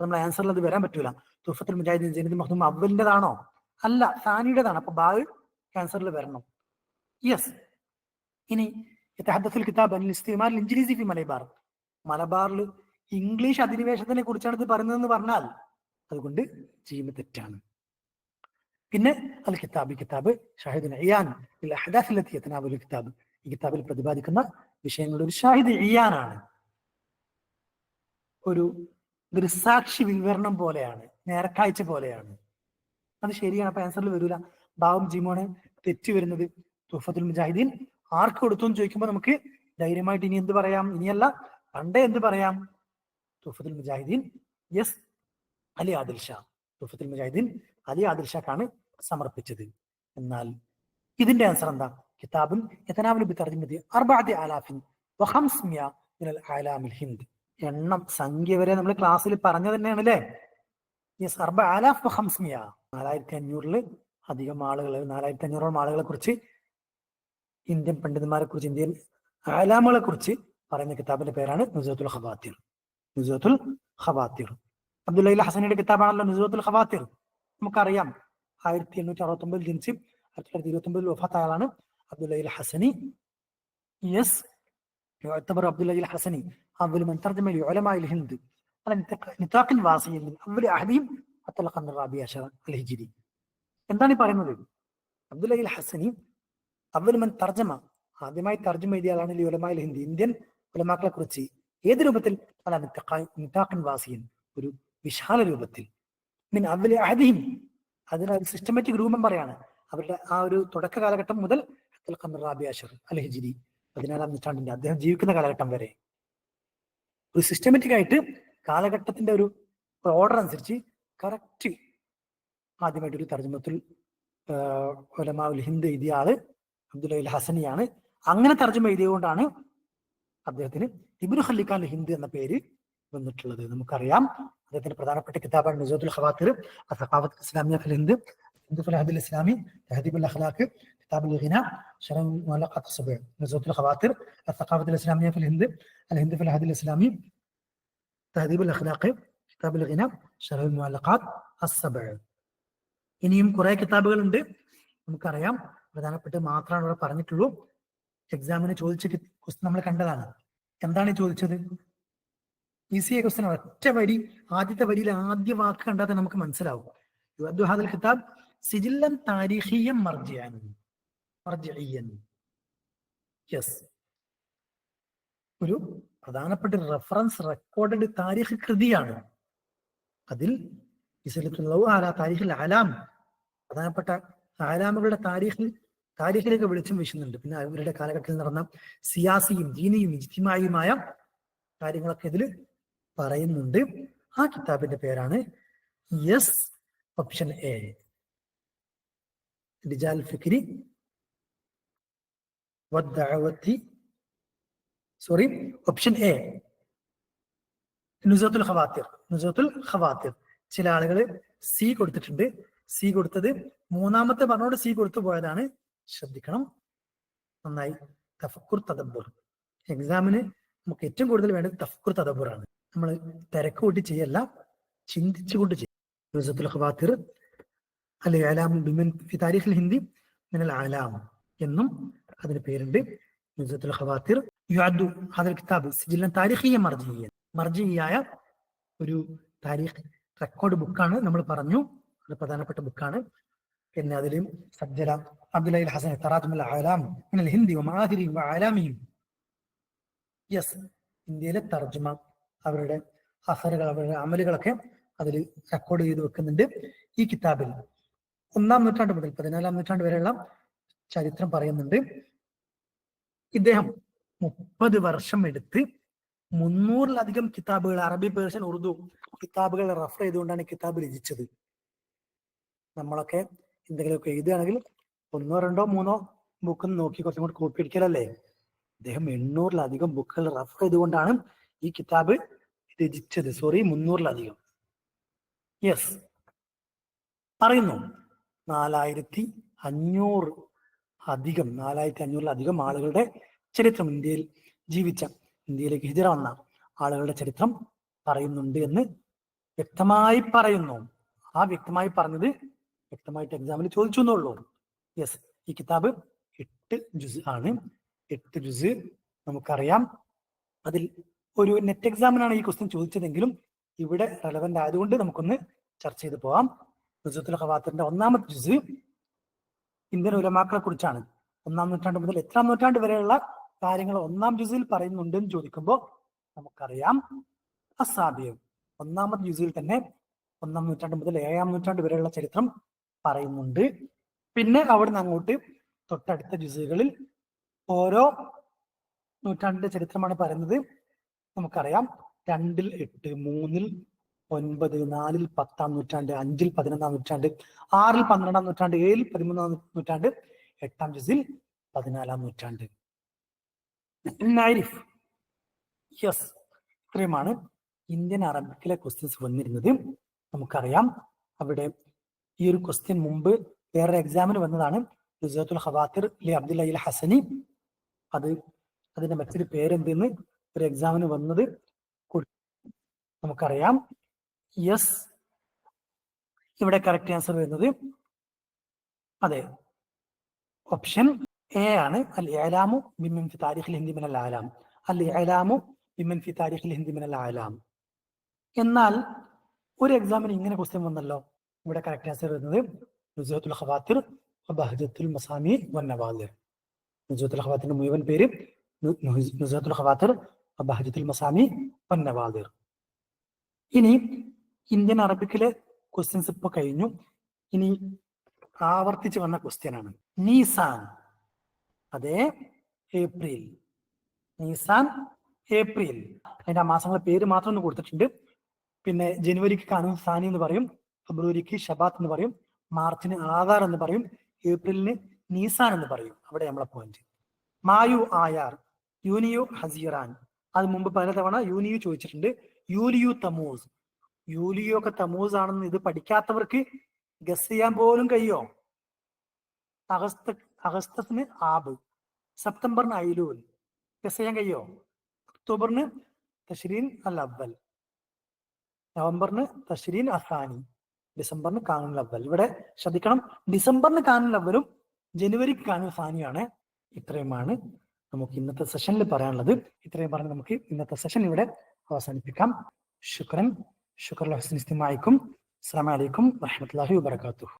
നമ്മുടെ ആൻസറിൽ അത് വരാൻ പറ്റൂല. തുഹ്ഫത്തുൽ മുജാഹിദീൻ ജനീദ് മഖ്ദൂം അവലിന്റേതാണോ? അല്ല, സാനിയുടേതാണ്. അപ്പൊ ബാഗ് ആൻസറിൽ വരണം. യെസ്. ഇനി യതഹദ്ദസുൽ കിതാബ് അനിൽ ഇസ്തിമാൽ ഇൻജിലീസി ഫി മലബാർ. മലബാറിൽ ഇംഗ്ലീഷ് അധിനിവേശത്തിനെ കുറിച്ചാണ് ഇത് പറയുന്നതെന്ന് പറഞ്ഞാൽ അതുകൊണ്ട് ചെയ്യുന്ന തെറ്റാണ്. പിന്നെ അൽ കിതാബ് ഷാഹിദുൻ ഇയാൻ ലിൽ അഹ്ദാസ് അല്ലതി യതനാവലു കിതാബ്. ഈ കിതാബിൽ പ്രതിപാദിക്കുന്ന വിഷയങ്ങളുടെ ഒരു ഷാഹിദ് ഇയാനാണ്, ഒരു ദൃസാക്ഷി വിവരണം പോലെയാണ്, നേർക്കാഴ്ച പോലെയാണ്. അത് ശരിയാണ്. അപ്പൊ ആൻസറിൽ വരൂല. ബാവും ജിമോണ് തെറ്റി വരുന്നത്. തുഹ്ഫത്തുൽ മുജാഹിദീൻ ആർക്ക് കൊടുത്തു എന്ന് ചോദിക്കുമ്പോൾ നമുക്ക് ധൈര്യമായിട്ട് ഇനി എന്ത് പറയാം? ഇനിയല്ല, പണ്ടേ എന്ത് പറയാം? തുഹ്ഫത്തുൽ മുജാഹിദീൻ യെസ് അലി ആദിൽ ഷാ. തുഹ്ഫത്തുൽ മുജാഹിദീൻ അലി ആദിൽ ഷാക്കാണ് സമർപ്പിച്ചത്. എന്നാൽ ഇതിന്റെ ആൻസർ എന്താ? കിതാബുൻ യതനാവലു ബിതർജിമതി 4500 മിനൽ ആലാമിൽ ഹിന്ദ്. എണ്ണം സംഖ്യ വരെ നമ്മൾ ക്ലാസ്സിൽ പറഞ്ഞു തന്നെയാണ് അല്ലേ? യെസ്, 4500. 4500 അധികം ആളുകൾ, 4500 ആളുകളെ കുറിച്ച്, ഇന്ത്യൻ പണ്ഡിതന്മാരെ കുറിച്ച്, ഇന്ത്യൻ ആലാമുകളെ കുറിച്ച് പറയുന്ന കിതാബിന്റെ പേരാണ് നുസ്റത്തുൽ ഖവാത്തിർ. നുസ്റത്തുൽ ഖവാത്തിർ അബ്ദുല്ലയിൽ ഹസനിയുടെ കിതാബാണല്ലോ നുസ്റത്തുൽ ഖവാത്തിർ. നമുക്കറിയാം 1869 ജനിച്ച് 1929 വഫാത്തായ ആളാണ് അബ്ദുല്ലയിൽ ഹസനി. യെസ്, يعتبر عبد الله الحسني أول من ترجم لعلماء الهند على نطاق واسع من أول أحدهم حتى القرن الرابع عشر الهجري. എന്താണ് ഈ പറയുന്നത്? അബ്ദുല്ലയിൽ ഹസനി അവൽ മൻ തർജമ, ആദ്യമായി തർജ്ജമ എഴുതിയ ആളാണ് ഉലമാഇൽ ഹിന്ദ്, ഇന്ത്യൻ ഉലമാക്കളെ കുറിച്ച്. ഏത് രൂപത്തിൽ? അല നിതാഖിൻ വാസിയൻ, ഒരു വിശാല രൂപത്തിൽ. മിൻ അവലി അഹദിഹിം, അതിനൊരു സിസ്റ്റമാറ്റിക് രൂപം പറയാണ്. അവരുടെ ആ ഒരു തുടക്ക കാലഘട്ടം മുതൽ റാബി അഷർ അൽ ഹിജ്രി, 14-ാം നൂറ്റാണ്ടിന്റെ അദ്ദേഹം ജീവിക്കുന്ന കാലഘട്ടം വരെ ഒരു സിസ്റ്റമാറ്റിക് ആയിട്ട് കാലഘട്ടത്തിന്റെ ഒരു ഓർഡർ അനുസരിച്ച് കറക്റ്റ് ആദ്യമായിട്ട് ഒരു തർജ്ജമത്തുൽ ഉലമാഉൽ ഹിന്ദ് എഴുതിയ ആള് അബ്ദുല്ലയിൽ ഹസനിയാണ്. അങ്ങനെ തർജ്ജമ എഴുതിയതുകൊണ്ടാണ് അദ്ദേഹത്തിന് ഇബ്നു ഖല്ലിഖാൻ ഹിന്ദ് എന്ന പേര് വന്നിട്ടുള്ളത്. നമുക്കറിയാം അദ്ദേഹത്തിന്റെ പ്രധാനപ്പെട്ട കിതാബാണ് നുസ്റത്തുൽ ഖവാത്തിർ, അസ്സഖാഫത്തുൽ ഇസ്ലാമിയ്യ ഫിൽ ഹിന്ദ്, ഹിന്ദ് ഫിൽ ഹദീൽ ഇസ്ലാമി, തഹദീബുൽ അഖ്ലാഖ്, കിതാബുൽ ഗിനാ, ശറഹ് മുഅല്ലഖാത്ത് അസ്സബഅ. നുസ്റത്തുൽ ഖവാത്തിർ, അസ്സഖാഫത്തുൽ ഇസ്ലാമിയ്യ ഫിൽ ഹിന്ദ്, അൽ ഹിന്ദ് ഫിൽ ഹദീൽ ഇസ്ലാമി, തഹദീബുൽ അഖ്ലാഖ്, കിതാബുൽ ഗിനാ, ശറഹ് മുഅല്ലഖാത്ത് അസ്സബഅ. ഇനിയും കുറെ കിതാബുകളുണ്ട്. നമുക്കറിയാം പ്രധാനപ്പെട്ട മാത്രമാണ് ഇവിടെ പറഞ്ഞിട്ടുള്ളൂ. എക്സാമിന് ചോദിച്ച ക്വസ്റ്റ്യൻ നമ്മൾ കണ്ടതാണ്. എന്താണ് ചോദിച്ചത്? ഈസിയായ ക്വസ്റ്റ്യൻ. ഒറ്റ വരി, ആദ്യത്തെ വരിയിൽ ആദ്യ വാക്ക് കണ്ടാൽ നമുക്ക് മനസ്സിലാവും. യുഅദ്ദു കിതാബ് സിജില്ലൻ താരിഖിയ്യൻ മർജിഇയ്യൻ. യെസ്, ഒരു പ്രധാനപ്പെട്ട റെഫറൻസ് റെക്കോർഡഡ് താരിഖ് കൃതിയാണ്. അതിൽ താരിഖിൽ ആലാം, പ്രധാനപ്പെട്ട ആലാമുകളുടെ താരിഖിലേക്ക് വെളിച്ചം വീശുന്നുണ്ട്. പിന്നെ അവരുടെ കാലഘട്ടത്തിൽ നടന്ന സിയാസിയും ദീനിയും ഇജ്തിമായിയുമായ കാര്യങ്ങളൊക്കെ ഇതിൽ പറയുന്നുണ്ട്. ആ കിതാബിന്റെ പേരാണ് യെസ് ഓപ്ഷൻ എ, റിജാൽ ഫിക്രി വദ്ദഅവതി, സോറി ഓപ്ഷൻ എ നുസൂത്തുൽ ഖവാത്തിർ. നുസൂത്തുൽ ഖവാത്തിർ. ചില ആളുകൾ സി കൊടുത്തിട്ടുണ്ട്. സി കൊടുത്തത് മൂന്നാമത്തെ പറഞ്ഞോട് സി കൊടുത്തു പോയതാണ്, ശ്രദ്ധിക്കണം നന്നായി. തഫക്കുർ തദബ്ബുർ. എക്സാമിന് നമുക്ക് ഏറ്റവും കൂടുതൽ വേണ്ടത് തഫക്കുർ തദബ്ബുറാണ്. നമ്മൾ തിരക്ക് കൂട്ടി ചെയ്യല്ല, ചിന്തിച്ചുകൊണ്ട് ചെയ്യും. നുസൂത്തുൽ ഖവാത്തിർ അൽ ഇഅലാം ബിമൻ ഫി താരിഖിൽ ഹിന്ദി മിനൽ അലാം എന്നും അതിന് പേരുണ്ട്. നുസൂത്തുൽ ഖവാത്തിർ യുഅദ്ദു ഹാദൽ കിതാബ് സിജില്ലൻ താരിഖിയ്യൻ മർജിയ്യൻ. മർജിയായ ഒരു താരീഖ് റെക്കോർഡ് ബുക്കാണ്. നമ്മൾ പറഞ്ഞു അത് പ്രധാനപ്പെട്ട ബുക്കാണ്. പിന്നെ അതിൽ സജ്ജല അബ്ദുൽ ഹസൻ തറാജുൽ അലാം മിനൽ ഹിന്ദി വമആദിരി വഅലാമിഹിം. യെസ്, ഇന്ത്യയിലെ തർജ്ജമ, അവരുടെ അസറുകൾ, അവരുടെ അമലുകളൊക്കെ അതിൽ റെക്കോർഡ് ചെയ്ത് വെക്കുന്നുണ്ട്. ഈ കിതാബിൽ 1-ാം നൂറ്റാണ്ട് മുതൽ 14-ാം നൂറ്റാണ്ട് വരെയുള്ള ചരിത്രം പറയുന്നുണ്ട്. ഇദ്ദേഹം 30 വർഷം എടുത്ത് 300-ലധികം കിതാബുകൾ, അറബി, പേർഷ്യൻ, ഉറുദു കിതാബുകൾ റഫർ ചെയ്തുകൊണ്ടാണ് കിതാബ് രചിച്ചത്. നമ്മളൊക്കെ എന്തെങ്കിലുമൊക്കെ എഴുതുകയാണെങ്കിൽ 1, 2, 3 ബുക്ക് നോക്കി കുറച്ചും കൂടി കോപ്പി അടിക്കലല്ലേ. അദ്ദേഹം 800-ലധികം ബുക്കുകൾ റഫർ ചെയ്തുകൊണ്ടാണ് ഈ കിതാബ് രചിച്ചത്. സോറി, 300-ലധികം. യെസ്, പറയുന്നു 4,500-ലധികം ആളുകളുടെ ചരിത്രം, ഇന്ത്യയിൽ ജീവിച്ച, ഇന്ത്യയിലേക്ക് ഹിജറ വന്ന ആളുകളുടെ ചരിത്രം പറയുന്നുണ്ട് എന്ന് വ്യക്തമായി പറയുന്നു. ആ വ്യക്തമായി പറഞ്ഞത് വ്യക്തമായിട്ട് എക്സാമിൽ ചോദിച്ചു എന്നുള്ളൂ. യെസ്, ഈ കിതാബ് 8 ജുസ് ആണ്. 8 ജുസ് നമുക്കറിയാം. അതിൽ ഒരു നെറ്റ് എക്സാമിനാണ് ഈ ക്വസ്റ്റ്യൻ ചോദിച്ചതെങ്കിലും ഇവിടെ റെലവന്റ് ആയതുകൊണ്ട് നമുക്കൊന്ന് ചർച്ച ചെയ്ത് പോവാം. നുസൂത്തുൽ ഖവാത്തിറിന്റെ 1-ാമത്തെ ജുസ് ഇന്ത്യൻ ഉലമാക്കളെ കുറിച്ചാണ്. 1-ാം നൂറ്റാണ്ട് മുതൽ എത്രാം നൂറ്റാണ്ട് വരെയുള്ള കാര്യങ്ങൾ 1-ാം ജുസിൽ പറയുന്നുണ്ട് എന്ന് ചോദിക്കുമ്പോൾ നമുക്കറിയാം അസാബിയം 1-ാമത്തെ ജുസിൽ തന്നെ 1-ാം നൂറ്റാണ്ട് മുതൽ 7-ാം നൂറ്റാണ്ട് വരെയുള്ള ചരിത്രം പറയുന്നുണ്ട്. പിന്നെ അവിടുന്ന് അങ്ങോട്ട് തൊട്ടടുത്ത ജുസുകളിൽ ഓരോ നൂറ്റാണ്ടിന്റെ ചരിത്രമാണ് പറയുന്നത്. നമുക്കറിയാം 2-ൽ 8, 3-ൽ 9, 4-ൽ 10-ാം നൂറ്റാണ്ട്, 5-ൽ 11-ാം നൂറ്റാണ്ട്, 6-ൽ 12-ാം നൂറ്റാണ്ട്, 7-ൽ 13-ാം നൂറ്റാണ്ട്, 8-ാം ജുസിൽ 14-ാം നൂറ്റാണ്ട്. യെസ്, ഇത്രയുമാണ് ഇന്ത്യൻ അറബിക്കിലെ ക്വസ്റ്റ്യൻസ് വന്നിരുന്നത്. നമുക്കറിയാം അവിടെ ഈ ഒരു ക്വസ്റ്റ്യൻ മുമ്പ് വേറെ എക്സാമിന് വന്നതാണ്. നുസൂത്തുൽ ഖവാത്തിർ ലി അബ്ദുൽ ഹസനി. അതിന്റെ മറ്റൊരു പേരെന്തെന്ന് ഒരു എക്സാമിന് വന്നത് നമുക്കറിയാം. യെസ്, ഇവിടെ കറക്റ്റ് ആൻസർ വരുന്നത് അതെ ഓപ്ഷൻ എ ആണ്. അൽ ഇഅലാമു ബിമൻ ഫി താരിഖിൽ ഹിന്ദി മിനൽ അലാം. അൽ ഇഅലാമു ബിമൻ ഫി താരിഖിൽ ഹിന്ദി മിനൽ അലാം. എന്നാൽ ഒരു എക്സാമിന് ഇങ്ങനെ ക്വസ്റ്റ്യൻ വന്നല്ലോ. ഇവിടെ കറക്റ്റ് ആൻസർ വരുന്നത് നുസൂത്തുൽ ഖവാത്തിർ വബഹജത്തുൽ മസാമി വന്നവാദിർ. നുസൂത്തുൽ ഖവാത്തിറിന്റെ മുഴുവൻ പേര് നുസൂത്തുൽ ഖവാത്തിർ വബഹജത്തുൽ മസാമി വന്നവാദിർ. ഇനി ഇന്ത്യൻ അറബിക്കിലെ ക്വസ്റ്റ്യൻസ് ഇപ്പൊ കഴിഞ്ഞു. ഇനി ആവർത്തിച്ച് വന്ന ക്വസ്റ്റ്യൻ ആണ് നീസാൻ. അതെ, ഏപ്രിൽ. നീസാൻ, ഏപ്രിൽ. അതിന്റെ ആ മാസങ്ങളുടെ പേര് മാത്രം ഒന്ന് കൊടുത്തിട്ടുണ്ട്. പിന്നെ ജനുവരിക്ക് കാനൂൻ സാനി എന്ന് പറയും, ഫെബ്രുവരിക്ക് ഷബാത്ത് എന്ന് പറയും, മാർച്ചിന് ആധാർ എന്ന് പറയും, ഏപ്രിലിന് നീസാൻ എന്ന് പറയും. അവിടെ നമ്മളെ പോയിന്റ്. മായു ആയാർ, യൂനിയു ഹസീറാൻ. അത് മുമ്പ് പലതവണ യൂനിയു ചോദിച്ചിട്ടുണ്ട്. യൂലിയു തമൂസ്. യൂലിയു ഒക്കെ തമൂസ് ആണെന്ന് ഇത് പഠിക്കാത്തവർക്ക് ഗസ് ചെയ്യാൻ പോലും കഴിയോ? അഗസ്തസിന് ആബ്, സെപ്റ്റംബറിന് ഐലൂൽ. ഗസ് ചെയ്യാൻ കഴിയോ? ഒക്ടോബറിന് തശ്രീൻ അൽ അവൽ, നവംബറിന് തശ്രീൻ അസാനി, ഡിസംബറിന് കാനുൽ അവൽ. ഇവിടെ ശ്രദ്ധിക്കണം, ഡിസംബറിന് കാനുൽ അവലും ജനുവരിക്ക് കാനുൽ സാനിയാണ്. ഇത്രയുമാണ് നമുക്ക് ഇന്നത്തെ സെഷനിൽ പറയാനുള്ളത്. ഇത്രയും പറഞ്ഞ് നമുക്ക് ഇന്നത്തെ സെഷൻ ഇവിടെ അവസാനിപ്പിക്കാം. ശുക്രൻ. ശുക്ർ ഹുസ്നി ഇസ്തിമാഇക്കും. അസ്സലാമു അലൈക്കും വറഹ്മത്തുള്ളാഹി വബറകാതുഹു.